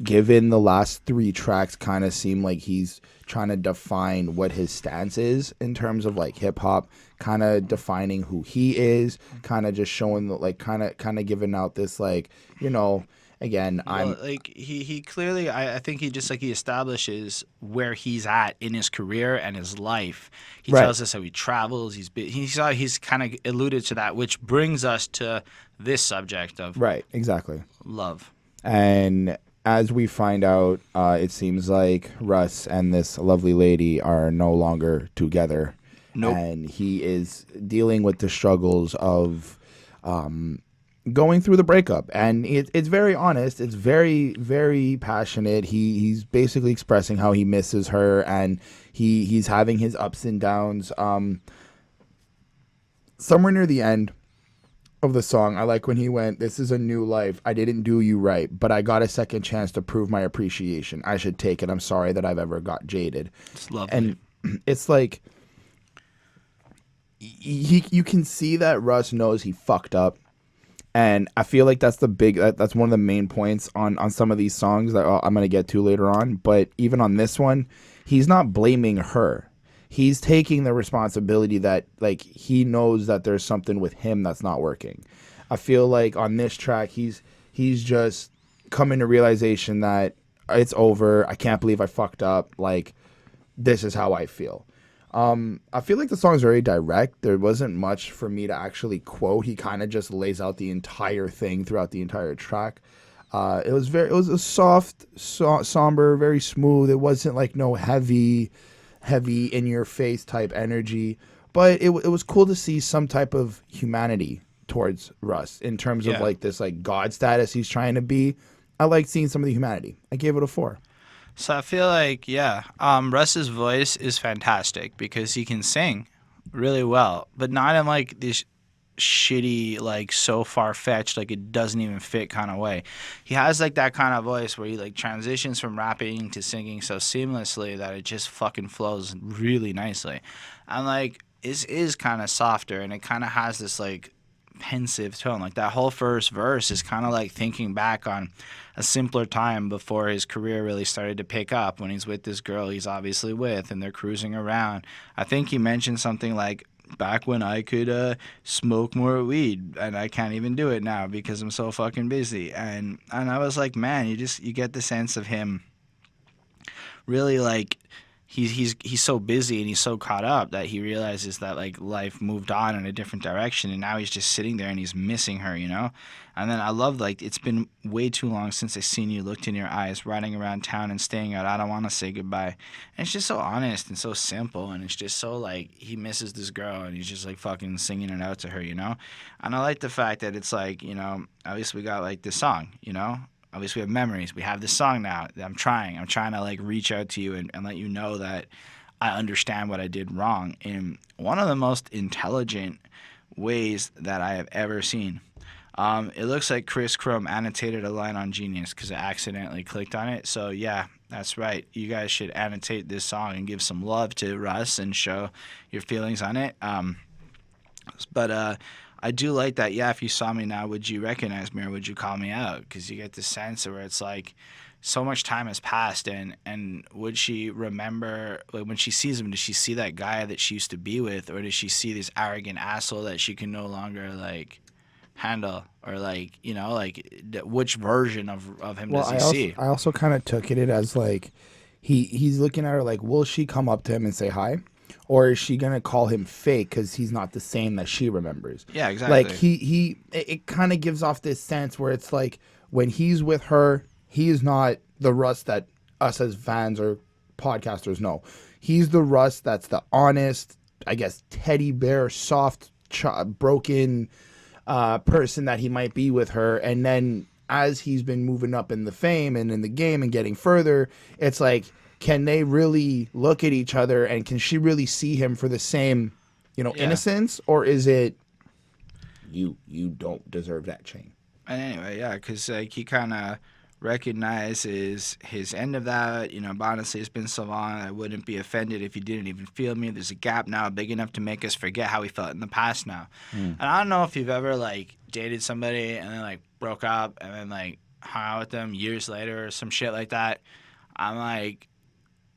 Given the last 3 tracks kind of seem like he's trying to define what his stance is in terms of like hip hop, kind of defining who he is, kind of just showing the, like kind of giving out this, like, you know, again, Well, like he clearly, I think he just like he establishes where he's at in his career and his life. He Right. tells us how he travels. He's kind of alluded to that, which brings us to this subject of right, exactly. love. And as we find out, it seems like Russ and this lovely lady are no longer together. Nope. And he is dealing with the struggles of going through the breakup. And it's very honest. It's very, very passionate. He's basically expressing how he misses her, and he's having his ups and downs. Somewhere near the end of the song, I like when he went, "This is a new life. I didn't do you right, but I got a second chance to prove my appreciation. I should take it. I'm sorry that I've ever got jaded." It's lovely. And it's like you can see that Russ knows he fucked up, and I feel like that's that's one of the main points on some of these songs that I'm gonna get to later on. But even on this one, he's not blaming her. He's taking the responsibility that, like, he knows that there's something with him that's not working. I feel like on this track, he's just coming to realization that it's over. I can't believe I fucked up. Like, this is how I feel. I feel like the song's very direct. There wasn't much for me to actually quote. He kind of just lays out the entire thing throughout the entire track. It was a soft, somber, very smooth. It wasn't like no heavy in your face type energy, but it was cool to see some type of humanity towards Russ in terms of like this like God status he's trying to be. I like seeing some of the humanity. I gave it a 4. So I feel like, Russ's voice is fantastic because he can sing really well, but not in like this shitty, like so far-fetched, like it doesn't even fit kind of way. He has like that kind of voice where he like transitions from rapping to singing so seamlessly that it just fucking flows really nicely. And like it is kind of softer, and it kind of has this like pensive tone. Like that whole first verse is kind of like thinking back on a simpler time before his career really started to pick up, when he's with this girl he's obviously with and they're cruising around. I think he mentioned something like, back when I could smoke more weed and I can't even do it now because I'm so fucking busy. And I was like, man, you get the sense of him really like he's so busy and he's so caught up that he realizes that like life moved on in a different direction, and now he's just sitting there and he's missing her, you know? And then I love, like, it's been way too long since I seen you, looked in your eyes, riding around town and staying out. I don't want to say goodbye. And it's just so honest and so simple, and it's just so like he misses this girl and he's just like fucking singing it out to her, you know? And I like the fact that it's like, you know, at least we got like this song, you know? At least we have memories. We have this song now. I'm trying to like reach out to you and let you know that I understand what I did wrong in one of the most intelligent ways that I have ever seen. It looks like Chris Chrome annotated a line on Genius because I accidentally clicked on it. So yeah, that's right. You guys should annotate this song and give some love to Russ and show your feelings on it. But I do like that. Yeah, if you saw me now, would you recognize me or would you call me out? Because you get this sense where it's like so much time has passed, and would she remember, like, when she sees him, does she see that guy that she used to be with, or does she see this arrogant asshole that she can no longer like handle, or like, you know, like which version of him does he see? I also kind of took it as like he's looking at her like, will she come up to him and say hi? Or is she gonna call him fake because he's not the same that she remembers? Yeah, exactly. Like it kind of gives off this sense where it's like when he's with her, he is not the Russ that us as fans or podcasters know. He's the Russ that's the honest, I guess, teddy bear, soft, broken person that he might be with her. And then as he's been moving up in the fame and in the game and getting further, it's like, can they really look at each other, and can she really see him for the same, you know, innocence, or is it you don't deserve that chain? And anyway, yeah, because like he kind of recognizes his end of that. You know, but honestly, it's been so long, I wouldn't be offended if you didn't even feel me. There's a gap now big enough to make us forget how we felt in the past now. And I don't know if you've ever like dated somebody and then like broke up and then like hung out with them years later or some shit like that. I'm like,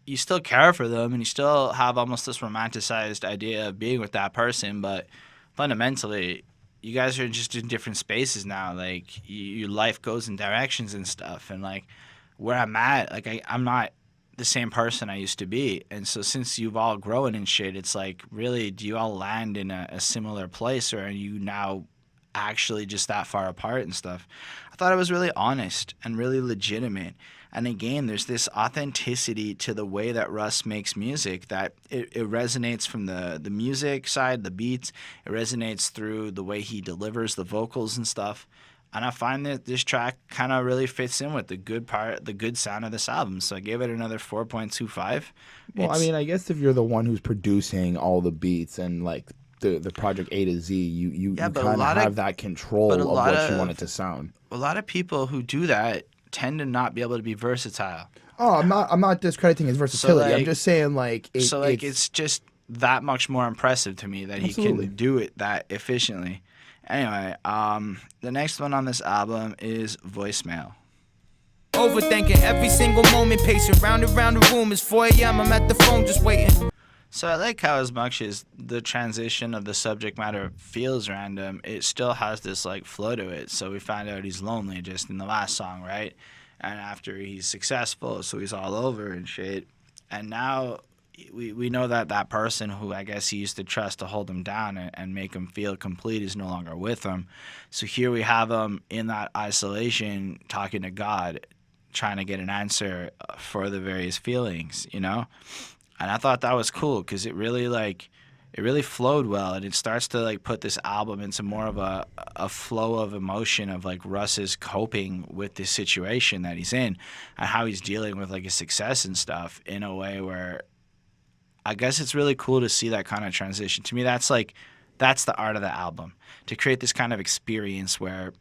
you still care for them and you still have almost this romanticized idea of being with that person, but fundamentally you guys are just in different spaces now. Like your life goes in directions and stuff, and like where I'm at, like I'm not the same person I used to be. And so since you've all grown and shit, it's like, really, do you all land in a similar place, or are you now actually just that far apart and stuff? I thought it was really honest and really legitimate. And again, there's this authenticity to the way that Russ makes music that it resonates from the music side, the beats. It resonates through the way he delivers the vocals and stuff. And I find that this track kind of really fits in with the good sound of this album. So I gave it another 4.25. Well, I mean, I guess if you're the one who's producing all the beats and like the project A to Z, you kind of have that control of what you want it to sound. A lot of people who do that tend to not be able to be versatile. Oh, I'm not discrediting his versatility. So, I'm just saying it's just that much more impressive to me that Absolutely. he can do it that efficiently. Anyway, the next one on this album is Voicemail. Overthinking every single moment, pacing round and round the room. It's 4 a.m. I'm at the phone just waiting. So I like how, as much as the transition of the subject matter feels random, it still has this like flow to it. So we find out he's lonely just in the last song, right? And after he's successful, so he's all over and shit. And now we know that person who I guess he used to trust to hold him down and make him feel complete is no longer with him. So here we have him in that isolation talking to God, trying to get an answer for the various feelings, you know? And I thought that was cool because it really flowed well, and it starts to like put this album into more of a flow of emotion of like Russ's coping with this situation that he's in and how he's dealing with like his success and stuff in a way where I guess it's really cool to see that kind of transition. To me, that's the art of the album, to create this kind of experience where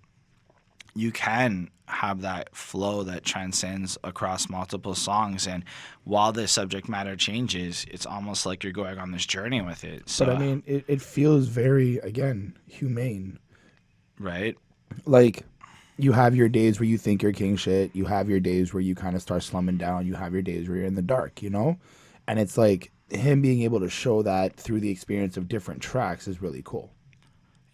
you can have that flow that transcends across multiple songs, and while the subject matter changes, it's almost like you're going on this journey with it. So, But I mean, it feels very, again, humane. Right? Like, you have your days where you think you're king shit. You have your days where you kind of start slumming down. You have your days where you're in the dark, you know? And it's like him being able to show that through the experience of different tracks is really cool.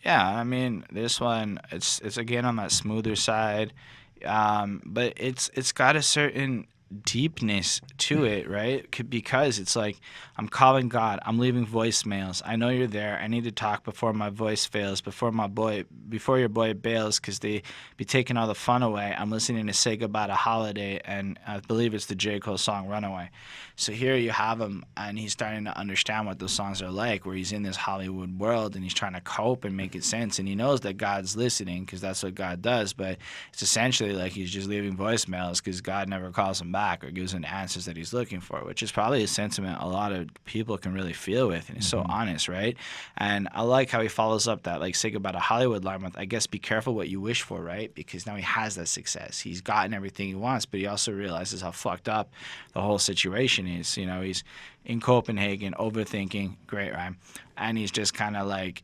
Yeah, I mean, this one, it's again on that smoother side, but it's got a certain deepness to it, right? Because it's like, I'm calling God, I'm leaving voicemails. I know you're there. I need to talk before my voice fails, before your boy bails, because they be taking all the fun away. I'm listening to Say Goodbye to Holiday, and I believe it's the J. Cole song Runaway. So here you have him, and he's starting to understand what those songs are like, where he's in this Hollywood world and he's trying to cope and make it sense, and he knows that God's listening because that's what God does, but it's essentially like he's just leaving voicemails because God never calls him back or gives him the answers that he's looking for, which is probably a sentiment a lot of people can really feel with, and it's so honest, right? And I like how he follows up that like Say Goodbye to Hollywood line with, I guess, be careful what you wish for, right? Because now he has that success. He's gotten everything he wants, but he also realizes how fucked up the whole situation is. You know, he's in Copenhagen overthinking, great rhyme, and he's just kind of like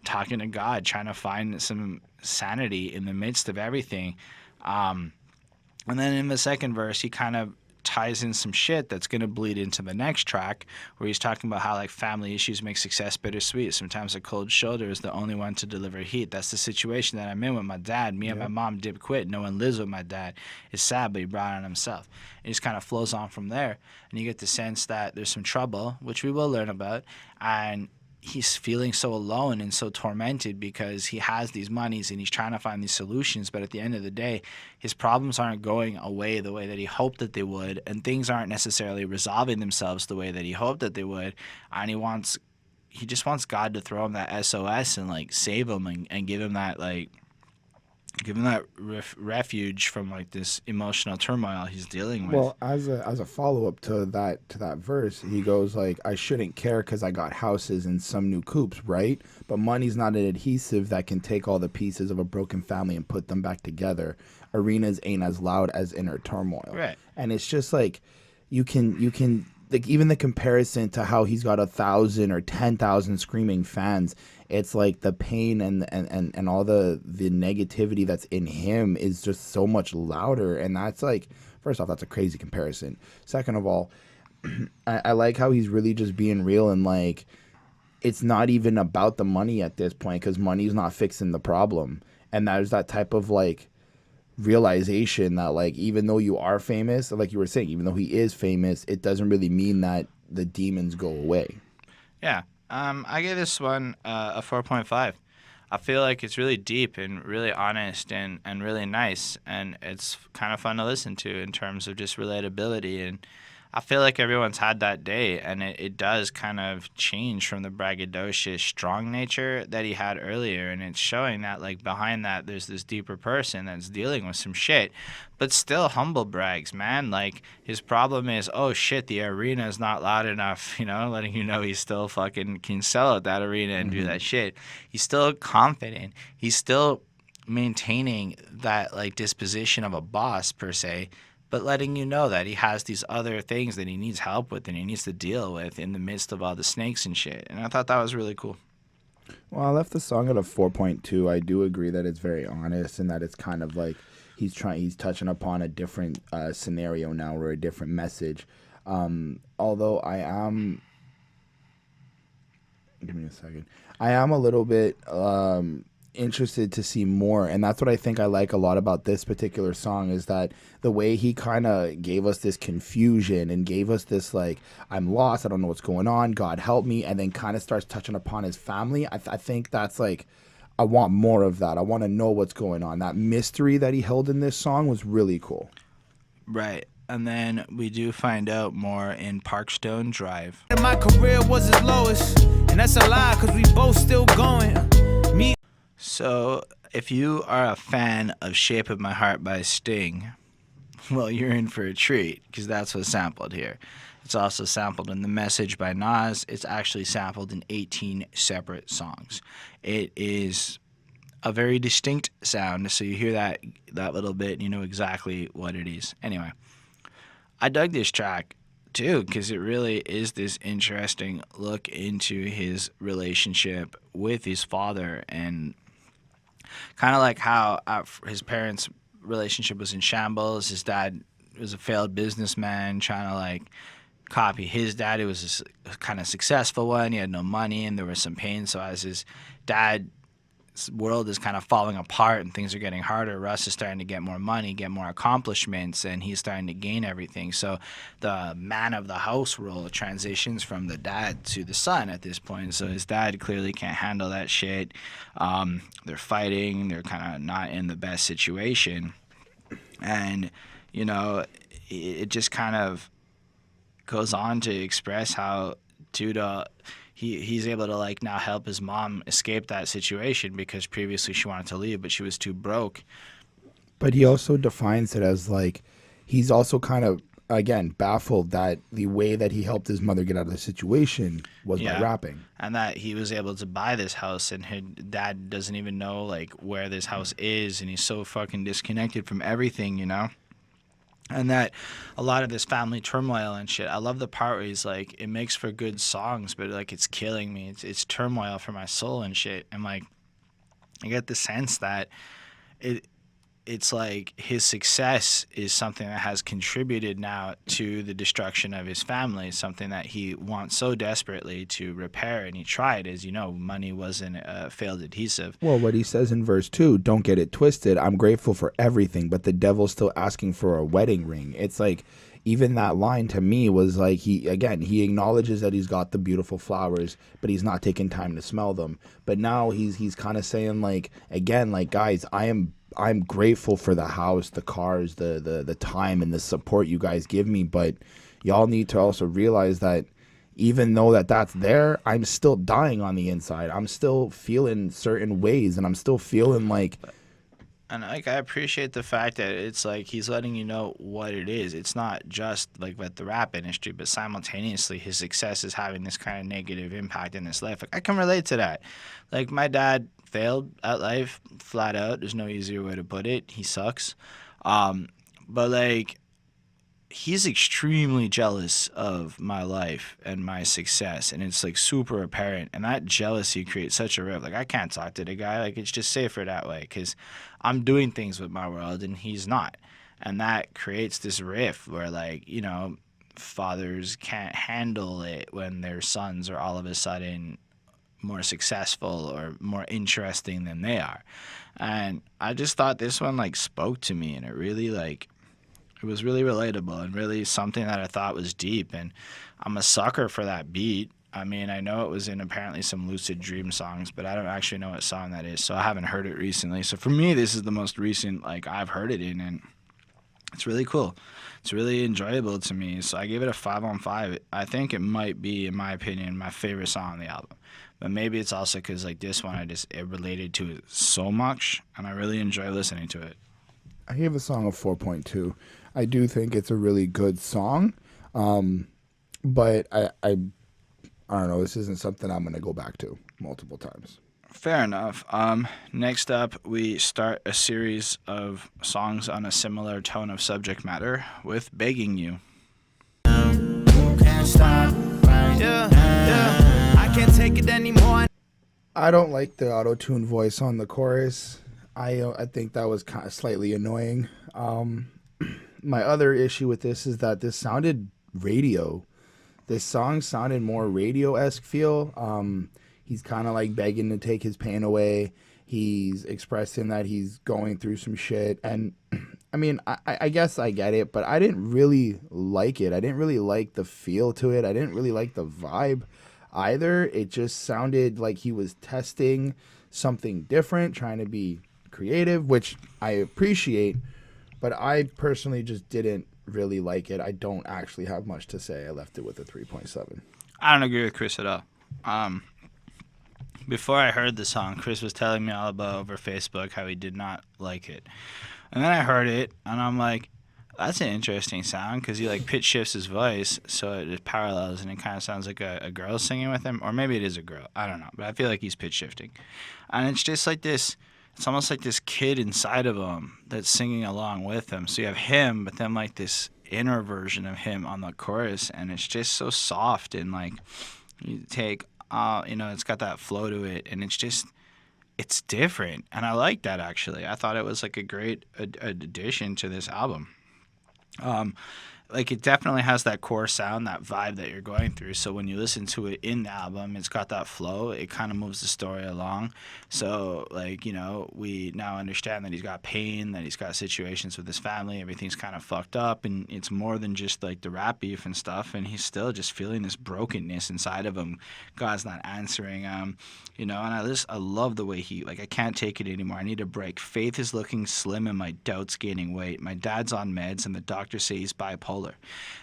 talking to God, trying to find some sanity in the midst of everything. And then in the second verse, he kind of ties in some shit that's going to bleed into the next track, where he's talking about how like family issues make success bittersweet. Sometimes a cold shoulder is the only one to deliver heat. That's the situation that I'm in with my dad. Me and my mom did quit. No one lives with my dad. It's sad, but he brought it on himself. It just kind of flows on from there, and you get the sense that there's some trouble, which we will learn about, and he's feeling so alone and so tormented because he has these monies and he's trying to find these solutions, but at the end of the day, his problems aren't going away the way that he hoped that they would, and things aren't necessarily resolving themselves the way that he hoped that they would, and he just wants God to throw him that SOS and like save him and give him that refuge from like this emotional turmoil he's dealing with. Well, as a follow up to that verse, he goes like, I shouldn't care because I got houses and some new coupes, right? But money's not an adhesive that can take all the pieces of a broken family and put them back together. Arenas ain't as loud as inner turmoil. Right. And it's just like you can like, even the comparison to how he's got 1,000 or 10,000 screaming fans, it's like the pain and all the negativity that's in him is just so much louder. And that's like, first off, that's a crazy comparison. Second of all, I like how he's really just being real, and like it's not even about the money at this point because money's not fixing the problem. And there's that type of like realization that like even though you are famous, like you were saying, even though he is famous, it doesn't really mean that the demons go away. Yeah. I give this one a 4.5. I feel like it's really deep and really honest and really nice, and it's kind of fun to listen to in terms of just relatability. And I feel like everyone's had that day, and it does kind of change from the braggadocious, strong nature that he had earlier, and it's showing that, like, behind that, there's this deeper person that's dealing with some shit, but still humble brags, man. Like, his problem is, oh, shit, the arena is not loud enough, you know, letting you know he still fucking can sell at that arena and do that shit. He's still confident. He's still maintaining that, like, disposition of a boss, per se, but letting you know that he has these other things that he needs help with and he needs to deal with in the midst of all the snakes and shit. And I thought that was really cool. Well, I left the song at a 4.2. I do agree that it's very honest and that it's kind of like he's touching upon a different scenario now or a different message. Although I am, give me a second. I am a little bit interested to see more, and that's what I think I like a lot about this particular song is that the way he kind of gave us this confusion and gave us this like, I'm lost, I don't know what's going on, God help me, and then kind of starts touching upon his family. I think that's like, I want more of that. I want to know what's going on. That mystery that he held in this song was really cool. Right. And then we do find out more in Parkstone Drive. My career was its lowest, and that's a lie because we both still going. Me. So, if you are a fan of Shape of My Heart by Sting, well, you're in for a treat, because that's what's sampled here. It's also sampled in The Message by Nas. It's actually sampled in 18 separate songs. It is a very distinct sound, so you hear that little bit, and you know exactly what it is. Anyway, I dug this track, too, because it really is this interesting look into his relationship with his father, and kind of like how his parents' relationship was in shambles. His dad was a failed businessman trying to like copy his dad, who was a kind of successful one. He had no money and there was some pain. So as his dad's world is kind of falling apart and things are getting harder, Russ is starting to get more money, get more accomplishments, and he's starting to gain everything. So the man of the house role transitions from the dad to the son at this point. So his dad clearly can't handle that shit. They're fighting. They're kind of not in the best situation. And, you know, it just kind of goes on to express how he's able to like now help his mom escape that situation because previously she wanted to leave, but she was too broke. But he also defines it as like, he's also kind of, again, baffled that the way that he helped his mother get out of the situation was by rapping. And that he was able to buy this house and his dad doesn't even know like where this house is, and he's so fucking disconnected from everything, you know? And that a lot of this family turmoil and shit. I love the part where he's like, it makes for good songs, but like it's killing me. It's turmoil for my soul and shit. And like, I get the sense that it's like his success is something that has contributed now to the destruction of his family, something that he wants so desperately to repair. And he tried, as you know, money wasn't a failed adhesive. Well, what he says in verse 2, don't get it twisted. I'm grateful for everything, but the devil's still asking for a wedding ring. It's like, even that line to me was like, he acknowledges that he's got the beautiful flowers, but he's not taking time to smell them. But now he's kind of saying like, again, like, guys, I'm grateful for the house, the cars, the time and the support you guys give me, but y'all need to also realize that even though that's there, I'm still dying on the inside. I'm still feeling certain ways, and I'm still feeling like... And like, I appreciate the fact that it's like he's letting you know what it is. It's not just like with the rap industry, but simultaneously his success is having this kind of negative impact in his life. Like, I can relate to that. Like, my dad failed at life, flat out. There's no easier way to put it. He sucks. But like, he's extremely jealous of my life and my success, and it's like super apparent, and that jealousy creates such a rift. Like, I can't talk to the guy. Like, it's just safer that way because I'm doing things with my world and he's not, and that creates this rift where, like, you know, fathers can't handle it when their sons are all of a sudden more successful or more interesting than they are. And I just thought this one like spoke to me, and it really like it was really relatable and really something that I thought was deep. And I'm a sucker for that beat. I mean, I know it was in apparently some Lucid Dream songs, but I don't actually know what song that is, so I haven't heard it recently. So for me, this is the most recent like I've heard it in, and it's really cool. It's really enjoyable to me. So I gave it a 5 on 5. I think it might be, in my opinion, my favorite song on the album. But maybe it's also because like this one, it related to it so much, and I really enjoy listening to it. I gave the song a 4.2. I do think it's a really good song, but I don't know. This isn't something I'm going to go back to multiple times. Fair enough. Next up, we start a series of songs on a similar tone of subject matter with Begging You. Can't stop right yeah. I can't take it anymore. I don't like the auto-tune voice on the chorus. I think that was kind of slightly annoying. My other issue with this is that this sounded radio. This song sounded more radio-esque feel. He's kind of like begging to take his pain away. He's expressing that he's going through some shit. And I mean, I guess I get it, but I didn't really like it. I didn't really like the feel to it. I didn't really like the vibe either. It just sounded like he was testing something different, trying to be creative, which I appreciate, but I personally just didn't really like it. I don't actually have much to say. I left it with a 3.7. I don't agree with Chris at all. Before I heard the song, Chris was telling me all about over Facebook how he did not like it. And then I heard it, and I'm like, that's an interesting sound, because he like pitch shifts his voice so it parallels, and it kind of sounds like a girl singing with him, or maybe it is a girl. I don't know, but I feel like he's pitch shifting. And it's just like this, it's almost like this kid inside of him that's singing along with him. So you have him, but then like this inner version of him on the chorus, and it's just so soft, and like you take it's got that flow to it, and it's different, and I like that. Actually, I thought it was like a great addition to this album. Like it definitely has that core sound, that vibe that you're going through. So when you listen to it in the album, it's got that flow. It kind of moves the story along. So like, we now understand that he's got pain, that he's got situations with his family. Everything's kind of fucked up, and it's more than just like the rap beef and stuff. And he's still just feeling this brokenness inside of him. God's not answering him, and I love the way I can't take it anymore. I need a break. Faith is looking slim and my doubt's gaining weight. My dad's on meds and the doctors say he's bipolar.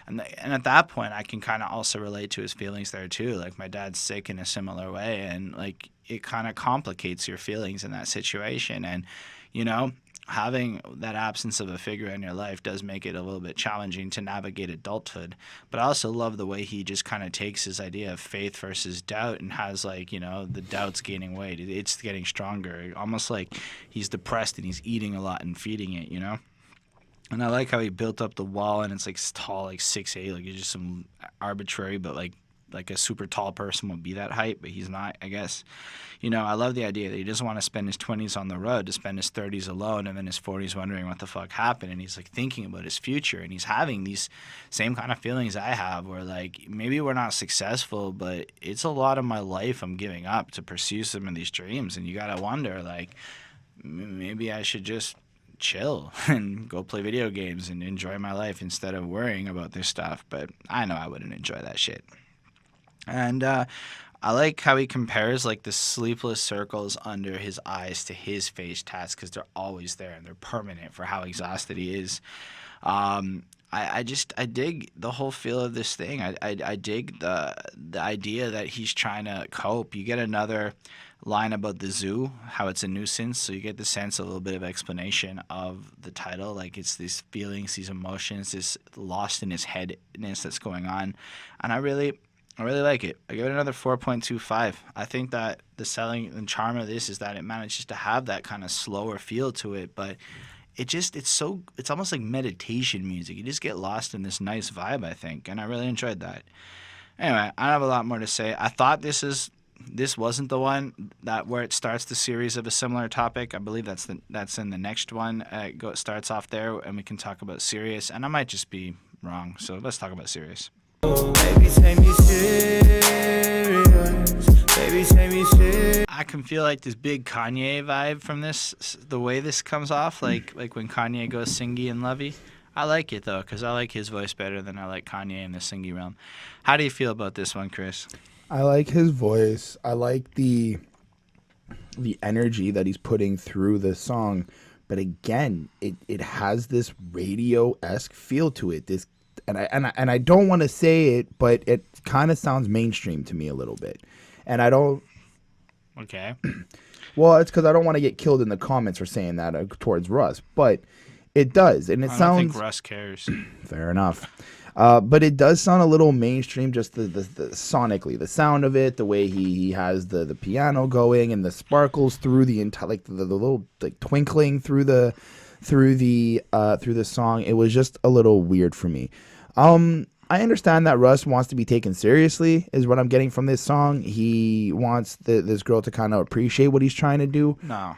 And at that point, I can kind of also relate to his feelings there too. Like my dad's sick in a similar way, and like it kind of complicates your feelings in that situation. And having that absence of a figure in your life does make it a little bit challenging to navigate adulthood. But I also love the way he just kind of takes his idea of faith versus doubt and has the doubt's gaining weight. It's getting stronger, almost like he's depressed and he's eating a lot and feeding it. And I like how he built up the wall, and it's like tall, like 6'8", like it's just some arbitrary, but like a super tall person would be that height, but he's not, I guess. I love the idea that he doesn't want to spend his 20s on the road, to spend his 30s alone, and then his 40s wondering what the fuck happened, and he's like thinking about his future, and he's having these same kind of feelings I have, where like maybe we're not successful, but it's a lot of my life I'm giving up to pursue some of these dreams, and you gotta wonder, like, maybe I should just chill and go play video games and enjoy my life instead of worrying about this stuff. But I know I wouldn't enjoy that shit. And I like how he compares like the sleepless circles under his eyes to his face tats, because they're always there and they're permanent for how exhausted he is. I dig the whole feel of this thing. I dig the idea that he's trying to cope. You get another line about the zoo, how it's a nuisance, so you get the sense, a little bit of explanation of the title, like it's these feelings, these emotions, this lost in his headness that's going on, and I really like it. I give it another 4.25. I think that the selling and charm of this is that it manages to have that kind of slower feel to it, but it's almost like meditation music. You just get lost in this nice vibe, I think, and I really enjoyed that. Anyway, I don't have a lot more to say. I thought this wasn't the one where it starts the series of a similar topic. I believe that's in the next one. It starts off there, and we can talk about Sirius, and I might just be wrong, so let's talk about Sirius. Baby, take me serious. Baby, say me shit. I can feel like this big Kanye vibe from this, the way this comes off, like when Kanye goes singy and lovey. I like it though, because I like his voice better than I like Kanye in the singy realm. How do you feel about this one, Chris? I like his voice. I like the energy that he's putting through the song. But again, it has this radio-esque feel to it. This and I don't want to say it, but it kind of sounds mainstream to me a little bit. And I don't. Okay. Well, it's because I don't want to get killed in the comments for saying that towards Russ, but it does, and it I sounds. don't think Russ cares. Fair enough. But it does sound a little mainstream, just the sonically, the sound of it, the way he has the piano going and the sparkles through the entire, like the little like twinkling through the song. It was just a little weird for me. I understand that Russ wants to be taken seriously, is what I'm getting from this song. He wants this girl to kind of appreciate what he's trying to do. No.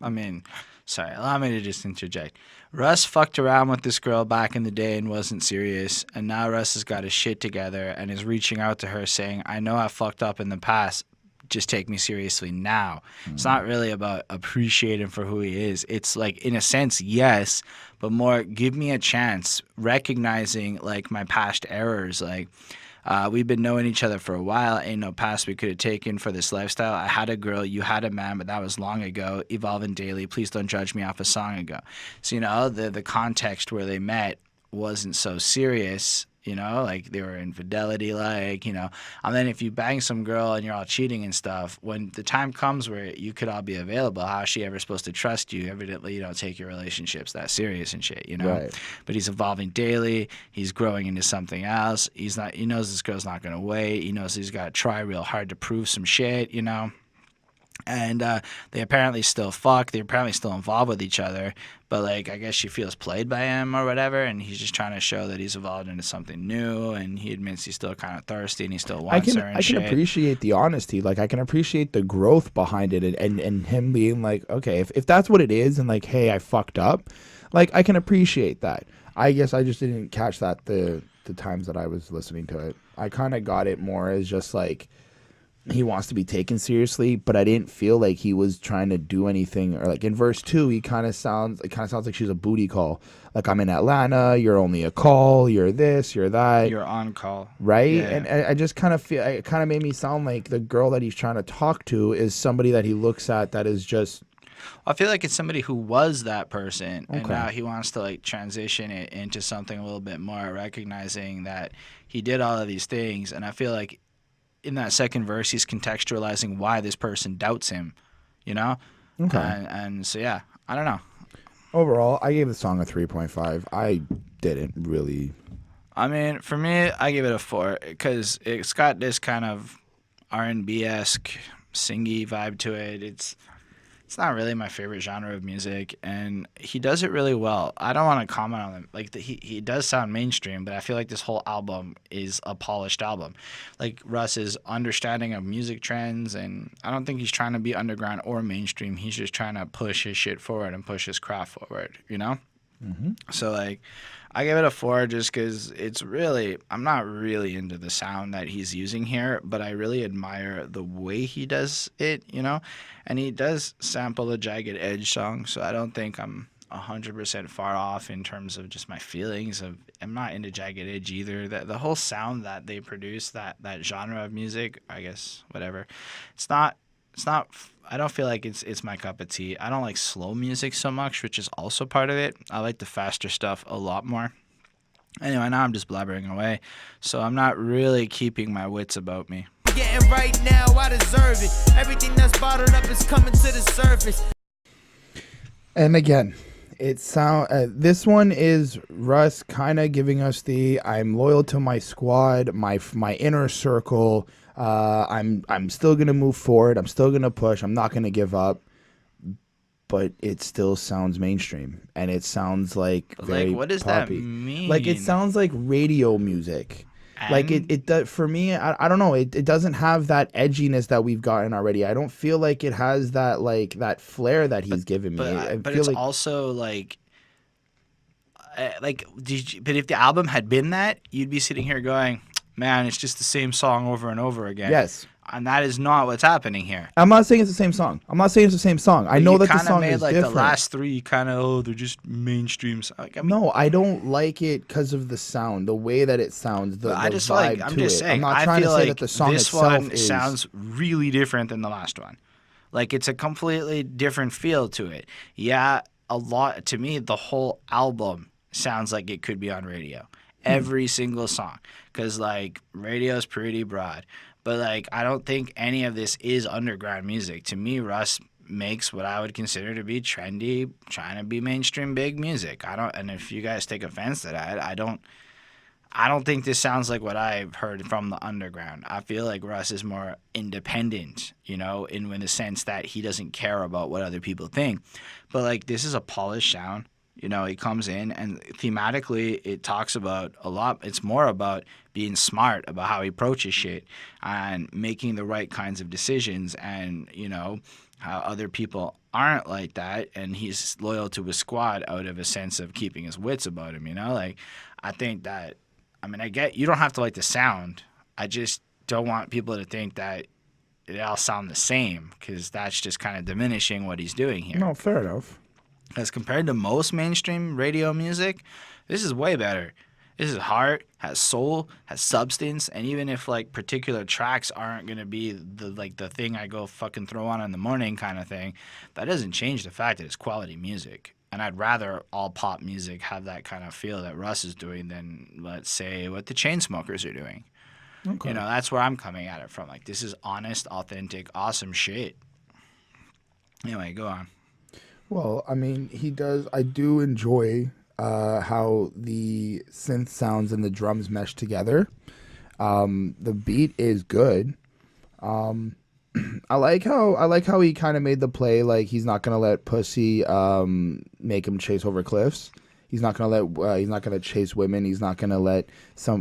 I mean, sorry, allow me to just interject. Russ fucked around with this girl back in the day and wasn't serious, and now Russ has got his shit together and is reaching out to her saying, I know I fucked up in the past, just take me seriously now. It's not really about appreciating for who he is. It's like, in a sense, yes, but more give me a chance, recognizing like my past errors. Like, we've been knowing each other for a while. Ain't no past we could have taken for this lifestyle. I had a girl, you had a man, but that was long ago. Evolving daily. Please don't judge me off a song ago. So, you know, the context where they met wasn't so serious. You know, like they were infidelity, like, you know. And then if you bang some girl and you're all cheating and stuff, when the time comes where you could all be available, how is she ever supposed to trust you? Evidently, you don't take your relationships that serious and shit, you know. Right. But he's evolving daily. He's growing into something else. He's not. He knows this girl's not gonna wait. He knows he's got to try real hard to prove some shit, you know. And they apparently still fuck. They're apparently still involved with each other. But, like, I guess she feels played by him or whatever. And he's just trying to show that he's evolved into something new. And he admits he's still kind of thirsty and he still wants her and shit. I can appreciate the honesty. Like, I can appreciate the growth behind it and him being like, okay, if that's what it is and, like, hey, I fucked up, like, I can appreciate that. I guess I just didn't catch that the times that I was listening to it. I kind of got it more as just, like, he wants to be taken seriously, but I didn't feel like he was trying to do anything. Or like in verse 2, it kind of sounds like she's a booty call. Like, I'm in Atlanta, you're only a call, you're this, you're that. You're on call. Right? Yeah. And I just kind of feel, it kind of made me sound like the girl that he's trying to talk to is somebody that he looks at that is just. I feel like it's somebody who was that person, and Okay. now he wants to like transition it into something a little bit more, recognizing that he did all of these things. And I feel like in that second verse, he's contextualizing why this person doubts him, you know? Okay. And so, yeah, I don't know. Overall, I gave the song a 3.5. I didn't really. I mean, for me, I give it a 4 because it's got this kind of R&B-esque, singy vibe to it. It's not really my favorite genre of music, and he does it really well. I don't want to comment on him. Like, he does sound mainstream, but I feel like this whole album is a polished album. Like, Russ's understanding of music trends, and I don't think he's trying to be underground or mainstream. He's just trying to push his shit forward and push his craft forward, you know? Mm-hmm. So, like, I give it a 4 just because it's really, I'm not really into the sound that he's using here, but I really admire the way he does it, you know? And he does sample a Jagged Edge song, so I don't think I'm 100% far off in terms of just my feelings of, I'm not into Jagged Edge either. The whole sound that they produce, that genre of music, I guess, whatever, it's not, I don't feel like it's my cup of tea. I don't like slow music so much, which is also part of it. I like the faster stuff a lot more. Anyway, now I'm just blabbering away, so I'm not really keeping my wits about me. Getting right now, I deserve it. Everything that's bottled up is coming to the surface. And again, this one is Russ kind of giving us the I'm loyal to my squad, my inner circle. I'm still gonna move forward. I'm still gonna push. I'm not gonna give up. But it still sounds mainstream, and it sounds like very like, what does poppy. that mean? Like, it sounds like radio music. And Like it does for me. I don't know. It doesn't have that edginess that we've gotten already. I don't feel like it has that like that flair that he's given me. But feel it's like, also like but if the album had been that, you'd be sitting here going, man, it's just the same song over and over again. yes, And that is not what's happening here. I'm not saying it's the same song. I know that the song made is like different. the last three they're just mainstream. Like, I mean, No, I don't like it because of the sound, the way that it sounds, the I just vibe I'm to just it. saying. I'm not I trying to feel say like that the song this itself one is. sounds really different than the last one. Like it's a completely different feel to it. Yeah, a lot to me. The whole album sounds like it could be on radio. Every single song, because like radio's pretty broad. But like I don't think any of this is underground music. To me, Russ makes what I would consider to be trendy, trying to be mainstream big music. And if you guys take offense to that, I don't think this sounds like what I've heard from the underground. I feel like Russ is more independent, in the sense that he doesn't care about what other people think. But like this is a polished sound. He comes in and thematically it talks about a lot. It's more about being smart about how he approaches shit and making the right kinds of decisions and, how other people aren't like that. And he's loyal to his squad out of a sense of keeping his wits about him, Like, I think that, I get you don't have to like the sound. I just don't want people to think that it all sound the same because that's just kind of diminishing what he's doing here. No, fair enough. As compared to most mainstream radio music, this is way better. This is heart, has soul, has substance, and even if like particular tracks aren't gonna be the thing I go fucking throw on in the morning kind of thing, that doesn't change the fact that it's quality music. And I'd rather all pop music have that kind of feel that Russ is doing than, let's say, what the Chainsmokers are doing. Okay. That's where I'm coming at it from. Like this is honest, authentic, awesome shit. Anyway, go on. Well, he does. I do enjoy how the synth sounds and the drums mesh together. The beat is good. I like how he kind of made the play like he's not gonna let pussy make him chase over cliffs. He's not gonna chase women. He's not gonna let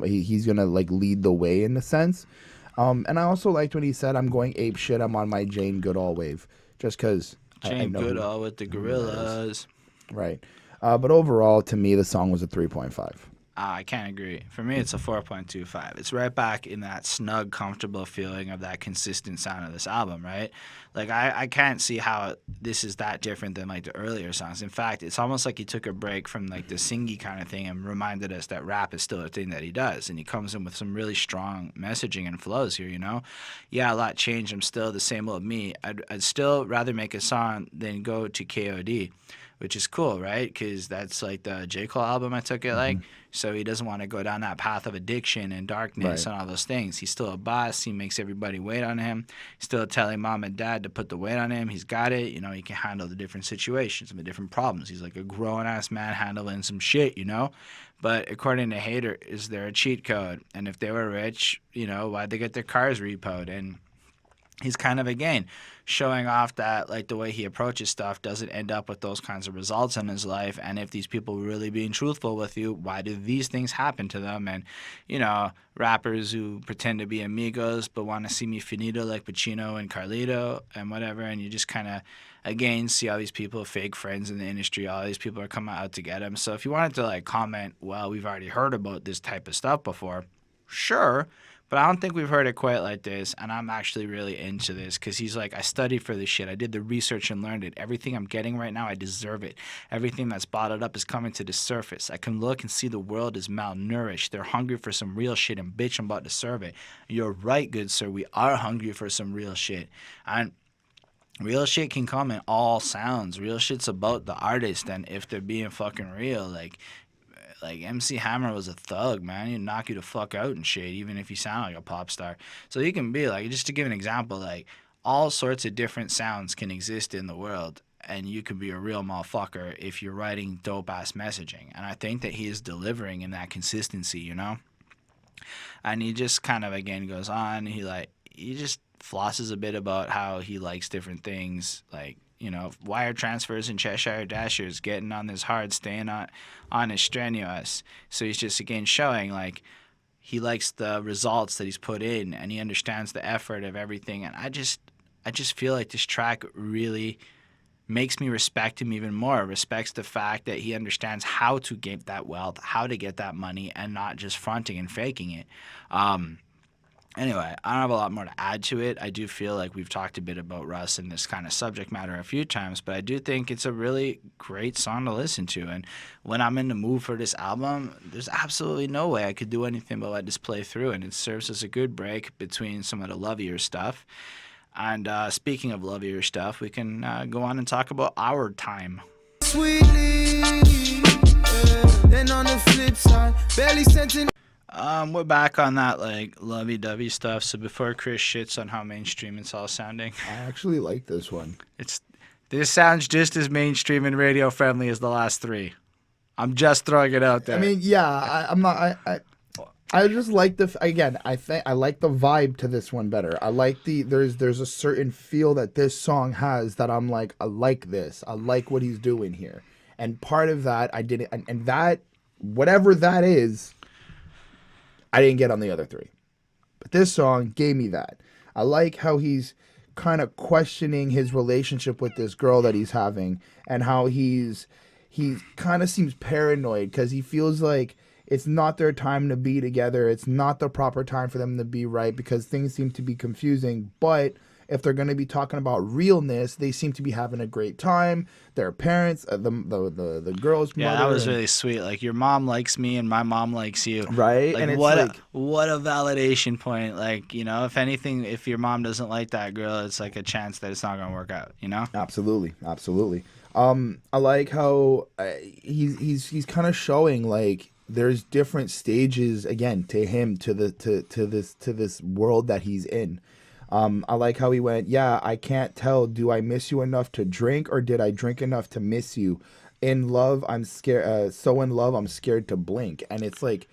he's gonna like lead the way in a sense. And I also liked when he said, "I'm going ape shit. I'm on my Jane Goodall wave," just because. Jane Goodall with the Gorillas. Right. But overall, to me, the song was a 3.5. I can't agree. For me, it's a 4.25. It's right back in that snug, comfortable feeling of that consistent sound of this album, right? Like, I can't see how this is that different than, like, the earlier songs. In fact, it's almost like he took a break from, like, the singy kind of thing and reminded us that rap is still a thing that he does. And he comes in with some really strong messaging and flows here, Yeah, a lot changed. I'm still the same old me. I'd still rather make a song than go to KOD. Which is cool, right? Because that's like the J. Cole album I took it like. So he doesn't want to go down that path of addiction and darkness and all those things. He's still a boss. He makes everybody wait on him. He's still telling mom and dad to put the weight on him. He's got it. He can handle the different situations and the different problems. He's like a grown-ass man handling some shit, But according to Hater, is there a cheat code? And if they were rich, why'd they get their cars repoed? And he's kind of, again, showing off that, like, the way he approaches stuff doesn't end up with those kinds of results in his life. And if these people were really being truthful with you, why do these things happen to them? And, rappers who pretend to be amigos but want to see me finito like Pacino and Carlito and whatever. And you just kind of, again, see all these people, fake friends in the industry. All these people are coming out to get him. So if you wanted to, like, comment, well, we've already heard about this type of stuff before, sure. But I don't think we've heard it quite like this, and I'm actually really into this because he's like, I studied for this shit. I did the research and learned it. Everything I'm getting right now, I deserve it. Everything that's bottled up is coming to the surface. I can look and see the world is malnourished. They're hungry for some real shit, and bitch, I'm about to serve it. You're right, good sir. We are hungry for some real shit. And real shit can come in all sounds. Real shit's about the artist, and if they're being fucking real, like MC Hammer was a thug, man. He'd knock you the fuck out and shit, even if you sound like a pop star. So you can be like, just to give an example, like all sorts of different sounds can exist in the world, and you can be a real motherfucker if you're writing dope ass messaging. And I think that he is delivering in that consistency, And he just kind of again goes on. He just flosses a bit about how he likes different things, like, wire transfers and Cheshire Dashers, getting on this hard, staying on his strenuous. So he's just, again, showing, like, he likes the results that he's put in, and he understands the effort of everything. And I just feel like this track really makes me respect him even more. Respects the fact that he understands how to get that wealth, how to get that money, and not just fronting and faking it. Anyway, I don't have a lot more to add to it. I do feel like we've talked a bit about Russ and this kind of subject matter a few times, but I do think it's a really great song to listen to. And when I'm in the mood for this album, there's absolutely no way I could do anything but let this play through. And it serves as a good break between some of the lovier stuff. And speaking of lovier stuff, we can go on and talk about Our Time. Sweetly, then on the flip side, barely sent We're back on that like lovey-dovey stuff. So before Chris shits on how mainstream it's all sounding, I actually like this one. This sounds just as mainstream and radio friendly as the last three. I'm just throwing it out there. I mean, yeah, I'm not. I just like I like the vibe to this one better. I like there's a certain feel that this song has that I'm like, I like this. I like what he's doing here. And part of that I didn't, and that whatever that is, I didn't get on the other three. But this song gave me that. I like how he's kind of questioning his relationship with this girl that he's having, and how he kind of seems paranoid because he feels like it's not their time to be together. It's not the proper time for them to be right because things seem to be confusing. But if they're going to be talking about realness, they seem to be having a great time. Their parents, the girl's mother. Yeah, that was really sweet. Like, your mom likes me and my mom likes you. Right? Like, And it's what like, what a validation point. Like, you know, if anything, if your mom doesn't like that girl, it's like a chance that it's not going to work out, you know? absolutely. I like how he's kind of showing like there's different stages again to him to this world that he's in. I like how he went, yeah, I can't tell. Do I miss you enough to drink, or did I drink enough to miss you? In love, I'm scared. So in love, I'm scared to blink. And it's like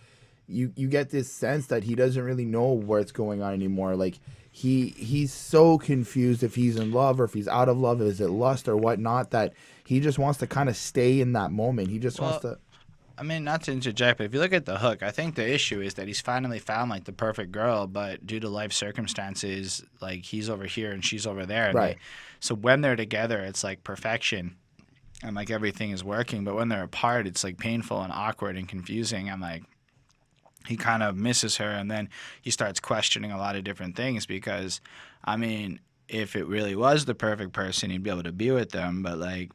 you get this sense that he doesn't really know what's going on anymore. Like he's so confused if he's in love or if he's out of love. Is it lust or whatnot? That he just wants to kind of stay in that moment. He just wants to. I mean, not to interject, but if you look at the hook, I think the issue is that he's finally found, like, the perfect girl, but due to life circumstances, like, he's over here and she's over there. Right. So when they're together, it's, like, perfection and, like, everything is working. But when they're apart, it's, like, painful and awkward and confusing. And, like, he kind of misses her, and then he starts questioning a lot of different things because, I mean, if it really was the perfect person, he'd be able to be with them. But, like,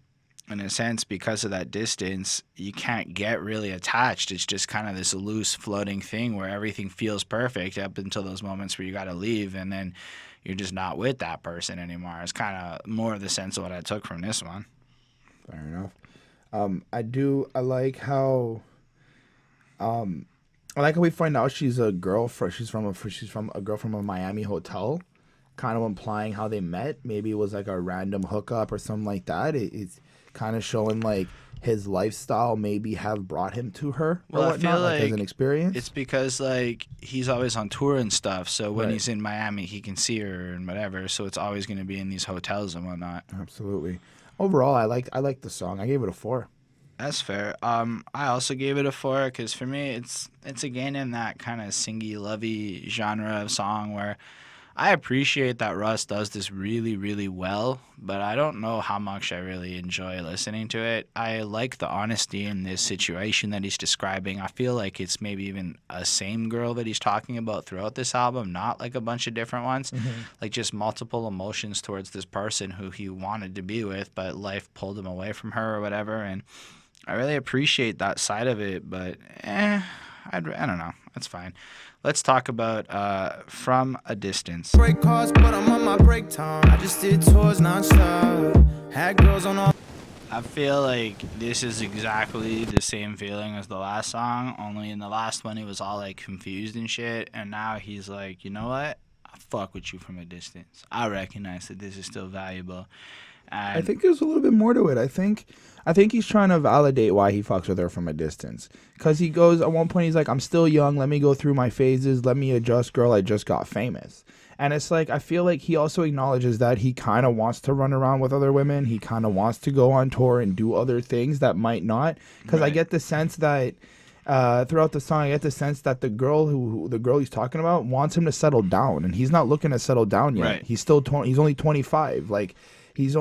in a sense, because of that distance, you can't get really attached. It's just kind of this loose floating thing where everything feels perfect up until those moments where you got to leave, and then you're just not with that person anymore. It's kind of more of the sense of what I took from this one. Fair enough. I like how we find out she's a girl she's from a girl from a Miami hotel, kind of implying how they met. Maybe it was like a random hookup or something like that. It's kind of showing like his lifestyle maybe have brought him to her or Well, I whatnot, feel like as like an experience. It's because, like, he's always on tour and stuff, so when Right. he's in Miami, he can see her and whatever, so it's always going to be in these hotels and whatnot. Absolutely. Overall, I liked the song. I gave it a 4. That's fair. I also gave it a 4 because for me, it's again in that kind of singy, lovey genre of song where I appreciate that Russ does this really, really well, but I don't know how much I really enjoy listening to it. I like the honesty in this situation that he's describing. I feel like it's maybe even a same girl that he's talking about throughout this album, not like a bunch of different ones. Like just multiple emotions towards this person who he wanted to be with, but life pulled him away from her or whatever. And I really appreciate that side of it, but I don't know. That's fine. Let's talk about From a Distance. break cars, but I'm on my break time. I just did tours nonstop. Had girls on all. I feel like this is exactly the same feeling as the last song, only in the last one he was all like confused and shit, and now he's like, you know what? I fuck with you from a distance. I recognize that this is still valuable. And I think there's a little bit more to it. I think he's trying to validate why he fucks with her from a distance. Because he goes, at one point, he's like, I'm still young. Let me go through my phases. Let me adjust, girl. I just got famous. And it's like, I feel like he also acknowledges that he kind of wants to run around with other women. He kind of wants to go on tour and do other things that might not. Because I get the sense that throughout the song, I get the sense that the girl he's talking about wants him to settle down. And he's not looking to settle down yet. Right. He's still he's only 25. Like, he's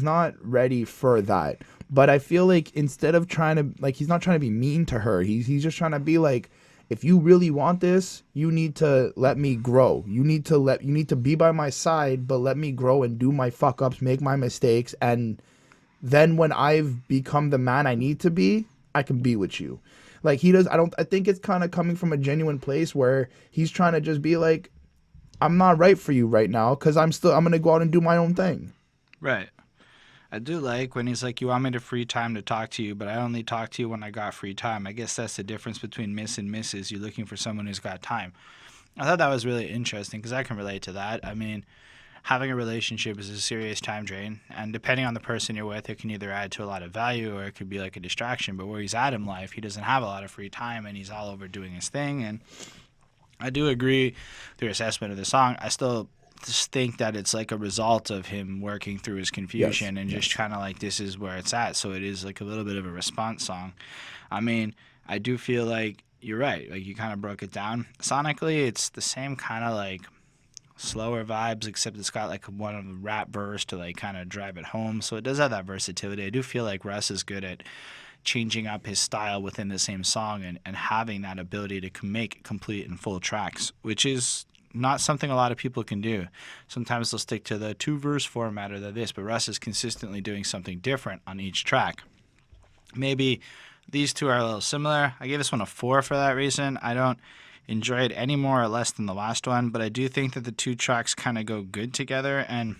not ready for that. But I feel like instead of trying to, like, he's not trying to be mean to her. He's just trying to be like, if you really want this, you need to let me grow. You need to be by my side, but let me grow and do my fuck ups, make my mistakes, and then when I've become the man I need to be, I can be with you. Like I think it's kind of coming from a genuine place where he's trying to just be like, I'm not right for you right now because I'm going to go out and do my own thing. Right. I do like when he's like, you want me to free time to talk to you, but I only talk to you when I got free time. I guess that's the difference between Miss and Mrs. You're looking for someone who's got time. I thought that was really interesting because I can relate to that. I mean, having a relationship is a serious time drain, and depending on the person you're with, it can either add to a lot of value or it could be like a distraction. But where he's at in life, he doesn't have a lot of free time, and he's all over doing his thing. And I do agree with your assessment of the song. I still just think that it's like a result of him working through his confusion and just kind of like, this is where it's at. So it is like a little bit of a response song. I mean, I do feel like you're right. Like, you kind of broke it down. Sonically, it's the same kind of like slower vibes, except it's got like one of the rap verse to like kind of drive it home. So it does have that versatility. I do feel like Russ is good at changing up his style within the same song and having that ability to make complete and full tracks, which is not something a lot of people can do. Sometimes they'll stick to the 2-verse format or this, but Russ is consistently doing something different on each track. Maybe these two are a little similar. I gave this one a 4 for that reason. I don't enjoy it any more or less than the last one, but I do think that the two tracks kind of go good together, and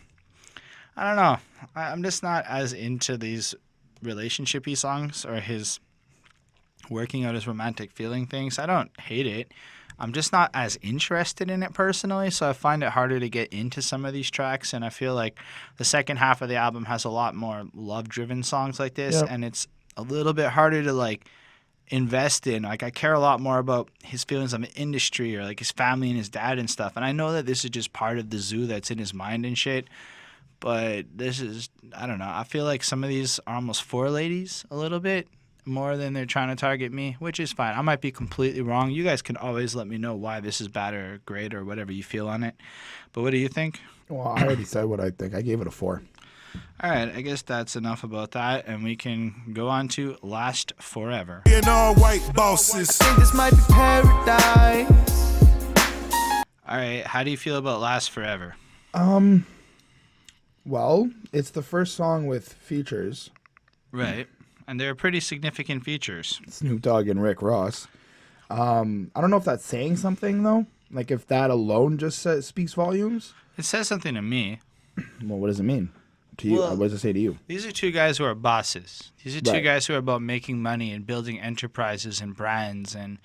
I don't know. I'm just not as into these relationship-y songs or his working out his romantic feeling things. I don't hate it. I'm just not as interested in it personally, so I find it harder to get into some of these tracks, and I feel like the second half of the album has a lot more love-driven songs like this, and it's a little bit harder to like invest in. Like, I care a lot more about his feelings of the industry or like his family and his dad and stuff, and I know that this is just part of the zoo that's in his mind and shit, but this is, I don't know, I feel like some of these are almost for ladies a little bit more than they're trying to target me, which is fine. I might be completely wrong. You guys can always let me know why this is bad or great or whatever you feel on it. But what do you think? Well, I already said what I think. I gave it a 4. All right, I guess that's enough about that, and we can go on to Last Forever. Being all white bosses. I think this might be paradise. All right, how do you feel about Last Forever? Well, it's the first song with features. Right. And they're pretty significant features. Snoop Dogg and Rick Ross. I don't know if that's saying something, though. Like, if that alone just speaks volumes. It says something to me. Well, what does it mean to you? Well, what does it say to you? These are two guys who are bosses. These are two Right. guys who are about making money and building enterprises and brands. And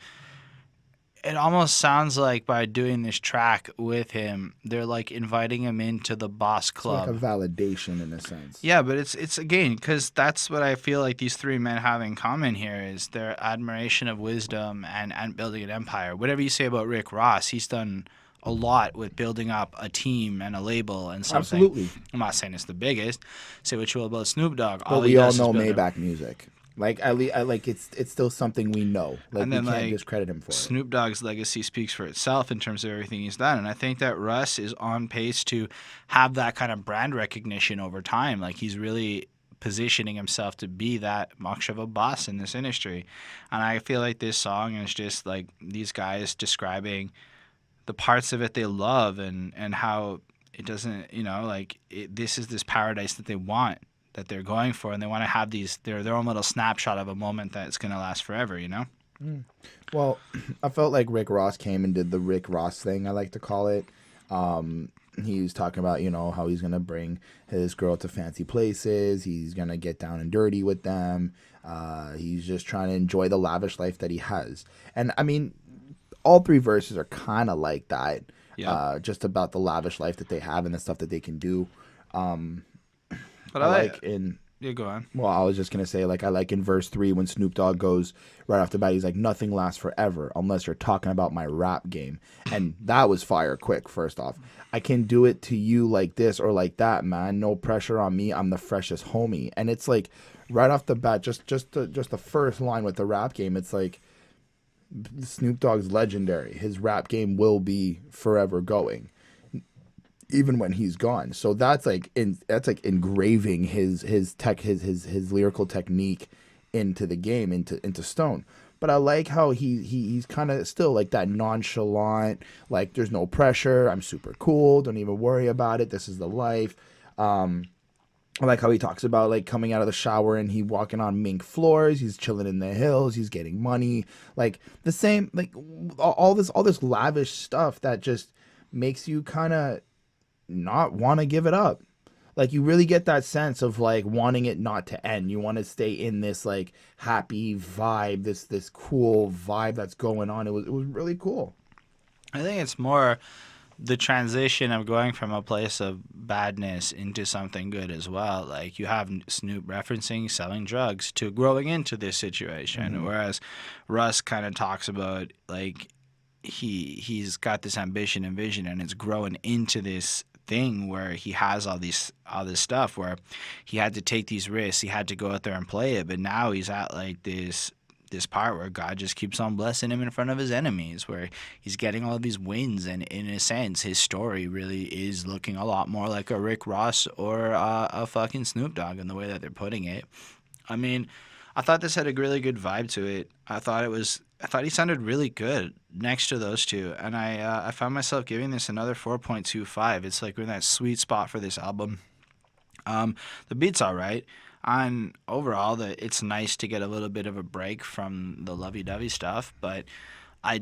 it almost sounds like by doing this track with him, they're like inviting him into the boss club. It's like a validation in a sense. Yeah, but it's again, because that's what I feel like these three men have in common here is their admiration of wisdom and building an empire. Whatever you say about Rick Ross, he's done a lot with building up a team and a label and something. Absolutely. I'm not saying it's the biggest. Say what you will about Snoop Dogg. But we all know Maybach music. Like, at least, like it's still something we know. Like, And then, we can't like, discredit him for it. Snoop Dogg's legacy speaks for itself in terms of everything he's done. And I think that Russ is on pace to have that kind of brand recognition over time. Like, he's really positioning himself to be that much of a boss in this industry. And I feel like this song is just like these guys describing the parts of it they love and how it doesn't, you know, like this is this paradise that they want, that they're going for, and they want to have these their own little snapshot of a moment that's going to last forever, you know? Well, I felt like Rick Ross came and did the Rick Ross thing, I like to call it. He was talking about, you know, how he's going to bring his girl to fancy places. He's going to get down and dirty with them. He's just trying to enjoy the lavish life that he has. And, I mean, all three verses are kind of like that. Yeah. Just about the lavish life that they have and the stuff that they can do. But I like in... Yeah, go on. Well, I was just going to say, like, I like in verse 3 when Snoop Dogg goes right off the bat, he's like, nothing lasts forever unless you're talking about my rap game. And that was fire quick, first off. I can do it to you like this or like that, man. No pressure on me. I'm the freshest homie. And it's like, right off the bat, just the first line with the rap game, it's like, Snoop Dogg's legendary. His rap game will be forever going, even when he's gone. So that's like engraving his lyrical technique into the game, into stone. but I like how he's kind of still like that nonchalant, like there's no pressure. I'm super cool. Don't even worry about it. This is the life. I like how he talks about like coming out of the shower and he walking on mink floors. He's chilling in the hills. He's getting money. Like the same, like all this lavish stuff that just makes you kind of not want to give it up. Like you really get that sense of like wanting it not to end. You want to stay in this like happy vibe, this cool vibe that's going on. It was really cool. I think it's more the transition of going from a place of badness into something good as well. Like you have Snoop referencing selling drugs to growing into this situation, whereas Russ kind of talks about like he's got this ambition and vision, and it's growing into this thing where he has all this stuff where he had to take these risks, he had to go out there and play it, but now he's at like this part where God just keeps on blessing him in front of his enemies, where he's getting all of these wins, and in a sense his story really is looking a lot more like a Rick Ross or a fucking Snoop Dogg in the way that they're putting it. I mean, I thought this had a really good vibe to it. I thought he sounded really good next to those two, and I found myself giving this another 4.25. It's like we're in that sweet spot for this album. The beat's all right. And overall, it's nice to get a little bit of a break from the lovey-dovey stuff, but I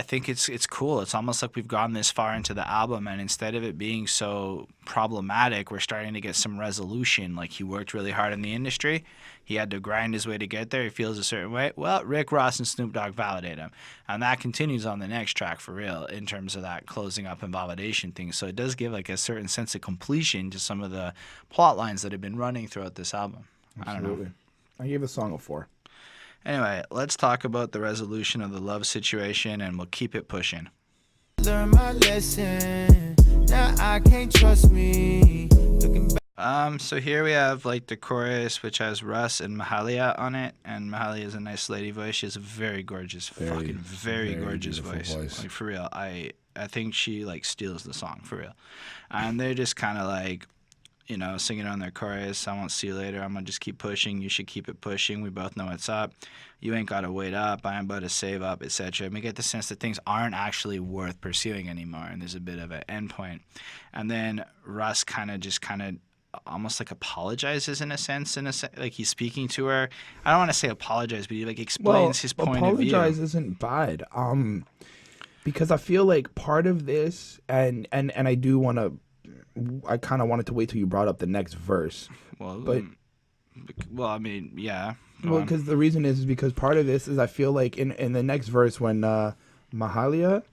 think it's cool. It's almost like we've gone this far into the album, and instead of it being so problematic, we're starting to get some resolution. Like he worked really hard in the industry. He had to grind his way to get there. He feels a certain way. Well, Rick Ross and Snoop Dogg validate him. And that continues on the next track for real in terms of that closing up and validation thing. So it does give like a certain sense of completion to some of the plot lines that have been running throughout this album. Absolutely. I don't know. I gave the song a 4. Anyway, let's talk about the resolution of the love situation, and we'll keep it pushing. Learn my lesson. Now I can't trust me. Looking back. So here we have like the chorus, which has Russ and Mahalia on it, and Mahalia is a nice lady voice. She has a very gorgeous, very gorgeous voice. Like for real, I think she like steals the song for real. And they're just kind of like, you know, singing on their chorus. I won't see you later. I'm gonna just keep pushing. You should keep it pushing. We both know what's up. You ain't gotta wait up. I am about to save up, etc. And we get the sense that things aren't actually worth pursuing anymore, and there's a bit of an end point. And then Russ kind of almost like apologizes in a sense, like he's speaking to her. I don't want to say apologize, but he like explains his point of view. Apologize isn't bad. Because I feel like part of this, and I do want to. I kind of wanted to wait till you brought up the next verse. Well, I mean, yeah. Well, because the reason is because part of this is I feel like in the next verse when Mahalia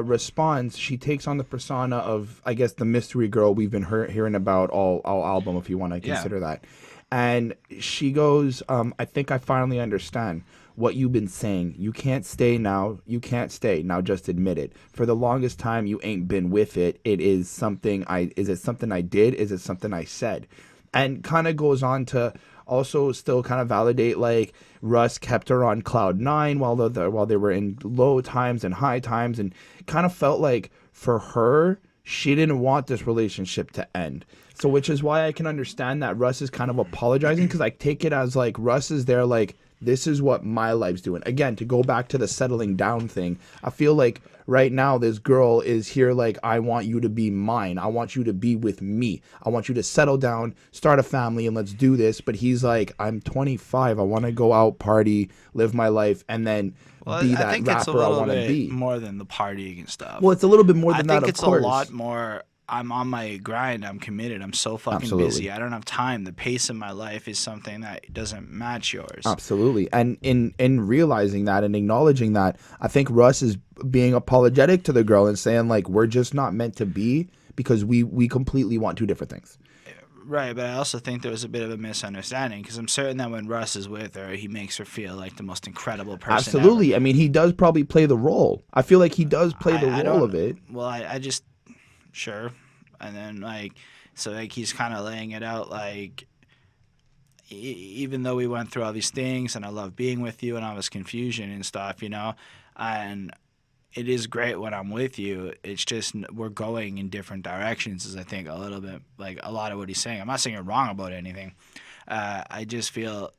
responds, she takes on the persona of, I guess, the mystery girl we've been hearing about all album, if you want to consider that. And she goes, I think I finally understand what you've been saying. You can't stay now. You can't stay. Now just admit it. For the longest time, you ain't been with it. Is it something I did? Is it something I said? And kind of goes on to also still kind of validate like Russ kept her on cloud 9 while they were in low times and high times, and kind of felt like for her, she didn't want this relationship to end. So which is why I can understand that Russ is kind of apologizing, because I take it as like Russ is there like, this is what my life's doing. Again, to go back to the settling down thing, I feel like right now this girl is here like, I want you to be mine. I want you to be with me. I want you to settle down, start a family, and let's do this. But he's like, I'm 25. I want to go out, party, live my life, and then be that rapper I want to be. More than the partying and stuff. Well, it's a little bit more than that, of course. I think it's a lot more. I'm on my grind. I'm committed. I'm so fucking busy. I don't have time. The pace of my life is something that doesn't match yours. Absolutely. And in realizing that and acknowledging that, I think Russ is being apologetic to the girl and saying, like, we're just not meant to be because we completely want two different things. Right, but I also think there was a bit of a misunderstanding, because I'm certain that when Russ is with her, he makes her feel like the most incredible person Absolutely. ever. I mean, he does probably play the role. I feel like he does play the role of it. Well, I just... Sure. And then, like, so, like, he's kind of laying it out, like, even though we went through all these things and I love being with you and all this confusion and stuff, you know, and it is great when I'm with you. It's just we're going in different directions is, I think, a little bit, like, a lot of what he's saying. I'm not saying you're wrong about anything. I just feel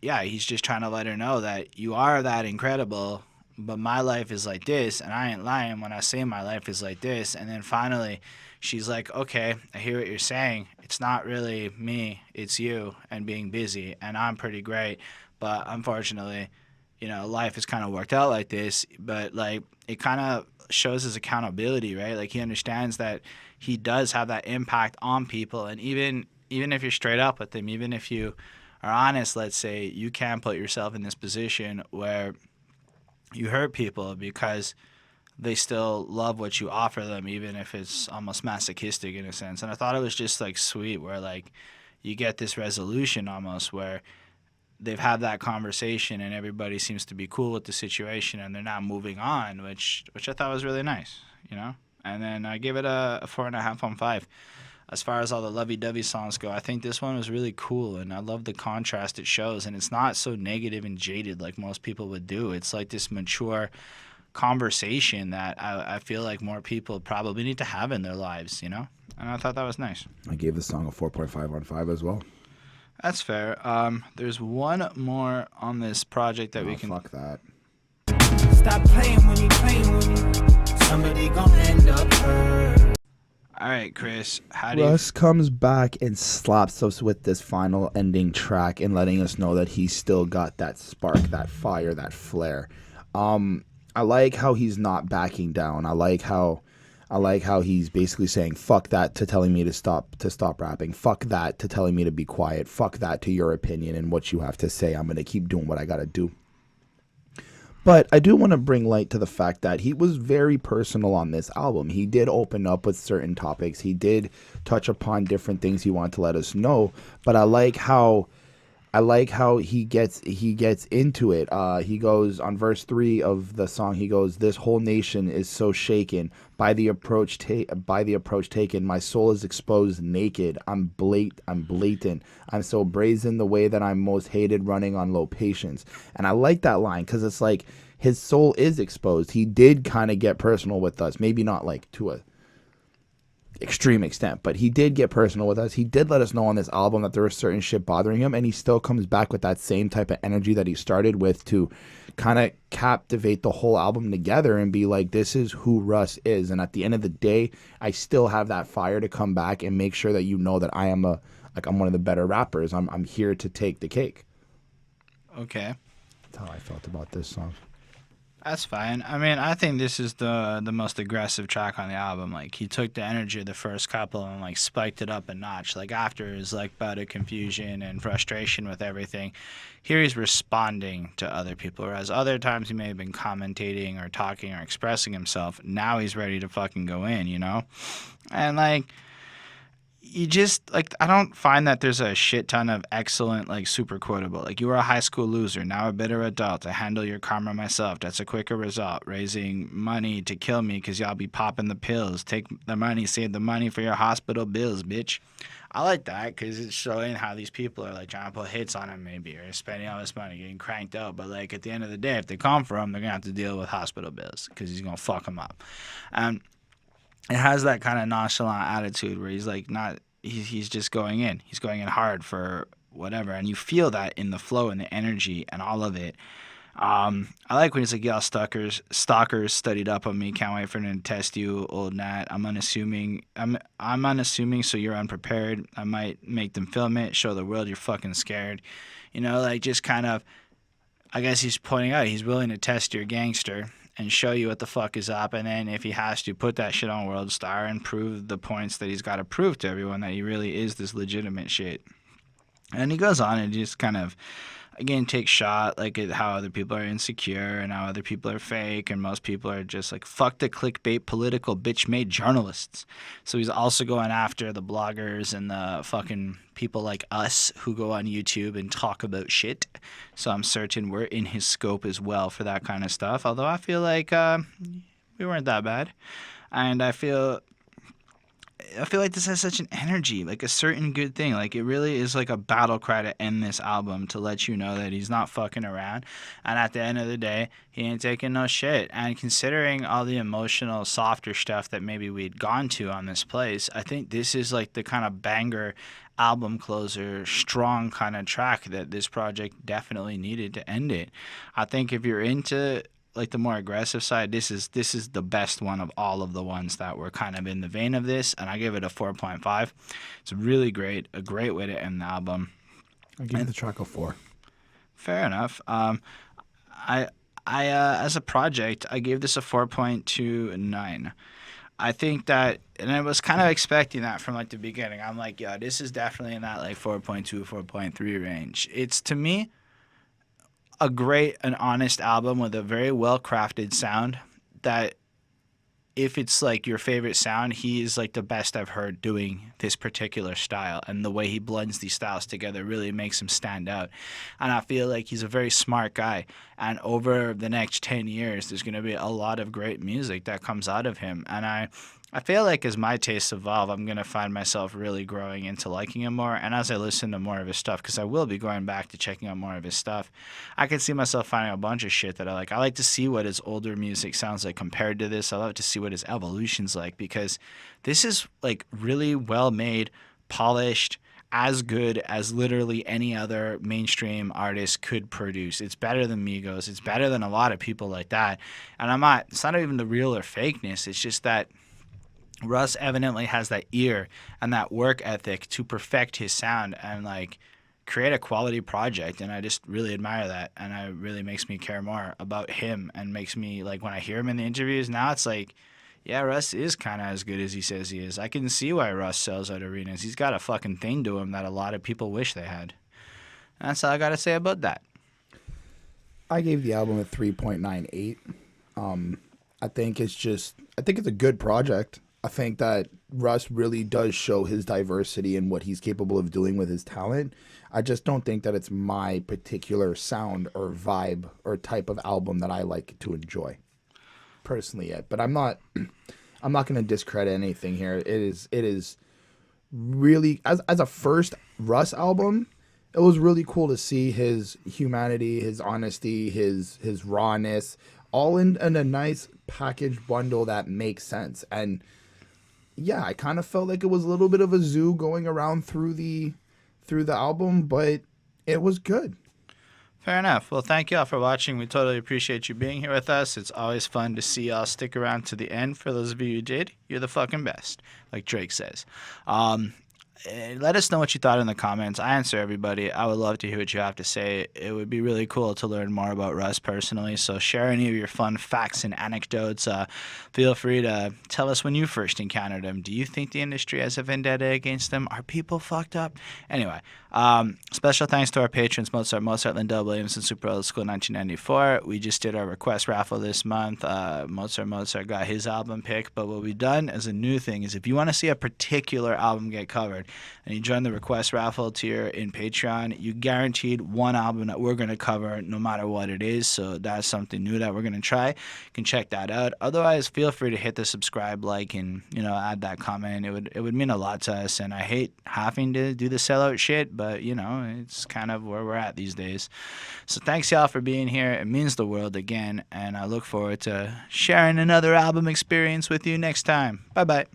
yeah, he's just trying to let her know that you are that incredible, but my life is like this, and I ain't lying when I say my life is like this. And then finally, she's like, okay, I hear what you're saying. It's not really me, it's you and being busy, and I'm pretty great, but unfortunately, life has kind of worked out like this. But like, it kind of shows his accountability, right? Like, he understands that he does have that impact on people, and even if you're straight up with him, even if you are honest, let's say, you can put yourself in this position where you hurt people because they still love what you offer them, even if it's almost masochistic in a sense. And I thought it was just like sweet, where like you get this resolution almost where they've had that conversation and everybody seems to be cool with the situation and they're not moving on, which I thought was really nice, And then I give it a 4.5 on 5. As far as all the lovey-dovey songs go, I think this one was really cool, and I love the contrast it shows. And it's not so negative and jaded like most people would do. It's like this mature conversation that I feel like more people probably need to have in their lives, And I thought that was nice. I gave the song a 4.5 on 5 as well. That's fair. There's one more on this project that we can... Fuck that. Stop playing when you playing with me. Somebody gonna end up hurt. All right, Chris, how do you... Russ comes back and slaps us with this final ending track and letting us know that he's still got that spark, that fire, that flare. I like how he's not backing down. I like how he's basically saying fuck that to telling me to stop rapping. Fuck that to telling me to be quiet. Fuck that to your opinion and what you have to say. I'm going to keep doing what I got to do. But I do want to bring light to the fact that he was very personal on this album. He did open up with certain topics. He did touch upon different things he wanted to let us know. But I like how he gets into it. He goes on verse 3 of the song. He goes, "This whole nation is so shaken by the approach taken. My soul is exposed naked. I'm blatant. I'm so brazen the way that I'm most hated, running on low patience." And I like that line because it's like his soul is exposed. He did kind of get personal with us. Maybe not like to a extreme extent, but he did get personal with us. He did let us know on this album that there was certain shit bothering him, and he still comes back with that same type of energy that he started with to kind of captivate the whole album together and be like, this is who Russ is. And at the end of the day, I still have that fire to come back and make sure that you know that I'm one of the better rappers. I'm here to take the cake. Okay. That's how I felt about this song. That's fine. I mean, I think this is the most aggressive track on the album. Like, he took the energy of the first couple and like spiked it up a notch. Like, after his like bout of confusion and frustration with everything, here he's responding to other people. Whereas other times he may have been commentating or talking or expressing himself. Now he's ready to fucking go in, And like, you just like, I don't find that there's a shit ton of excellent like super quotable. Like, you were a high school loser, now a bitter adult. I handle your karma myself. That's a quicker result. Raising money to kill me because y'all be popping the pills. Take the money, save the money for your hospital bills, bitch. I like that because it's showing how these people are like trying to put hits on him maybe, or spending all this money getting cranked out. But like, at the end of the day, if they come for him, they're gonna have to deal with hospital bills because he's gonna fuck them up. It has that kind of nonchalant attitude where he's like he's just going in. He's going in hard for whatever. And you feel that in the flow and the energy and all of it. I like when he's like, y'all stalkers studied up on me. Can't wait for them to test you, old Nat. I'm unassuming, so you're unprepared. I might make them film it, show the world you're fucking scared. Like, just kind of, I guess he's pointing out he's willing to test your gangster and show you what the fuck is up, and then if he has to, put that shit on World Star and prove the points that he's got to prove to everyone that he really is this legitimate shit. And he goes on and just kind of, again, takes shot like at how other people are insecure and how other people are fake, and most people are just like, fuck the clickbait political bitch-made journalists. So he's also going after the bloggers and the fucking people like us who go on YouTube and talk about shit. So I'm certain we're in his scope as well for that kind of stuff, although I feel like we weren't that bad. And I feel I feel like this has such an energy, like a certain good thing. Like it really is like a battle cry to end this album to let you know that he's not fucking around. And at the end of the day, he ain't taking no shit. And considering all the emotional, softer stuff that maybe we'd gone to on this place, I think this is like the kind of banger album closer, strong kind of track that this project definitely needed to end it. I think if you're into like the more aggressive side, this is the best one of all of the ones that were kind of in the vein of this, and I give it a 4.5. It's really great, a great way to end the album. I give the track a 4. Fair enough. I as a project, I gave this a 4.29. I think that, and I was kind of expecting that from like the beginning. I'm like, yeah, this is definitely in that like 4.2, 4.3 range. It's to me a great and honest album with a very well crafted sound that if it's like your favorite sound, he is like the best I've heard doing this particular style, and the way he blends these styles together really makes him stand out. And I feel like he's a very smart guy, and over the next 10 years there's going to be a lot of great music that comes out of him. And I feel like as my tastes evolve, I'm going to find myself really growing into liking him more. And as I listen to more of his stuff, because I will be going back to checking out more of his stuff, I can see myself finding a bunch of shit that I like. I like to see what his older music sounds like compared to this. I love to see what his evolution's like, because this is like really well made, polished, as good as literally any other mainstream artist could produce. It's better than Migos. It's better than a lot of people like that. And it's not even the real or fakeness. It's just that Russ evidently has that ear and that work ethic to perfect his sound and like create a quality project, and I just really admire that, and it really makes me care more about him, and makes me like, when I hear him in the interviews now, it's like, yeah, Russ is kind of as good as he says he is. I can see why Russ sells out arenas. He's got a fucking thing to him that a lot of people wish they had. And that's all I got to say about that. I gave the album a 3.98. I think it's a good project. I think that Russ really does show his diversity and what he's capable of doing with his talent. I just don't think that it's my particular sound or vibe or type of album that I like to enjoy personally yet. But I'm not going to discredit anything here. It is really, as a first Russ album, it was really cool to see his humanity, his honesty, his rawness, all in a nice package bundle that makes sense. And yeah, I kind of felt like it was a little bit of a zoo going around through the album, but it was good. Fair enough. Well, thank y'all for watching. We totally appreciate you being here with us. It's always fun to see y'all stick around to the end. For those of you who did, you're the fucking best, like Drake says. Let us know what you thought in the comments. I answer everybody. I would love to hear what you have to say. It would be really cool to learn more about Russ personally. So share any of your fun facts and anecdotes. Feel free to tell us when you first encountered him. Do you think the industry has a vendetta against him? Are people fucked up? Anyway, special thanks to our patrons, Mozart, Lindell, Williams, and Super Old School 1994. We just did our request raffle this month. Mozart got his album pick. But what we've done as a new thing is, if you want to see a particular album get covered, and you join the request raffle tier in Patreon, you guaranteed one album that we're going to cover no matter what it is. So that's something new that we're going to try. You can check that out. Otherwise, feel free to hit the subscribe, like, and add that comment. It would mean a lot to us, and I hate having to do the sellout shit, but it's kind of where we're at these days. So thanks y'all for being here. It means the world again, and I look forward to sharing another album experience with you next time. Bye bye.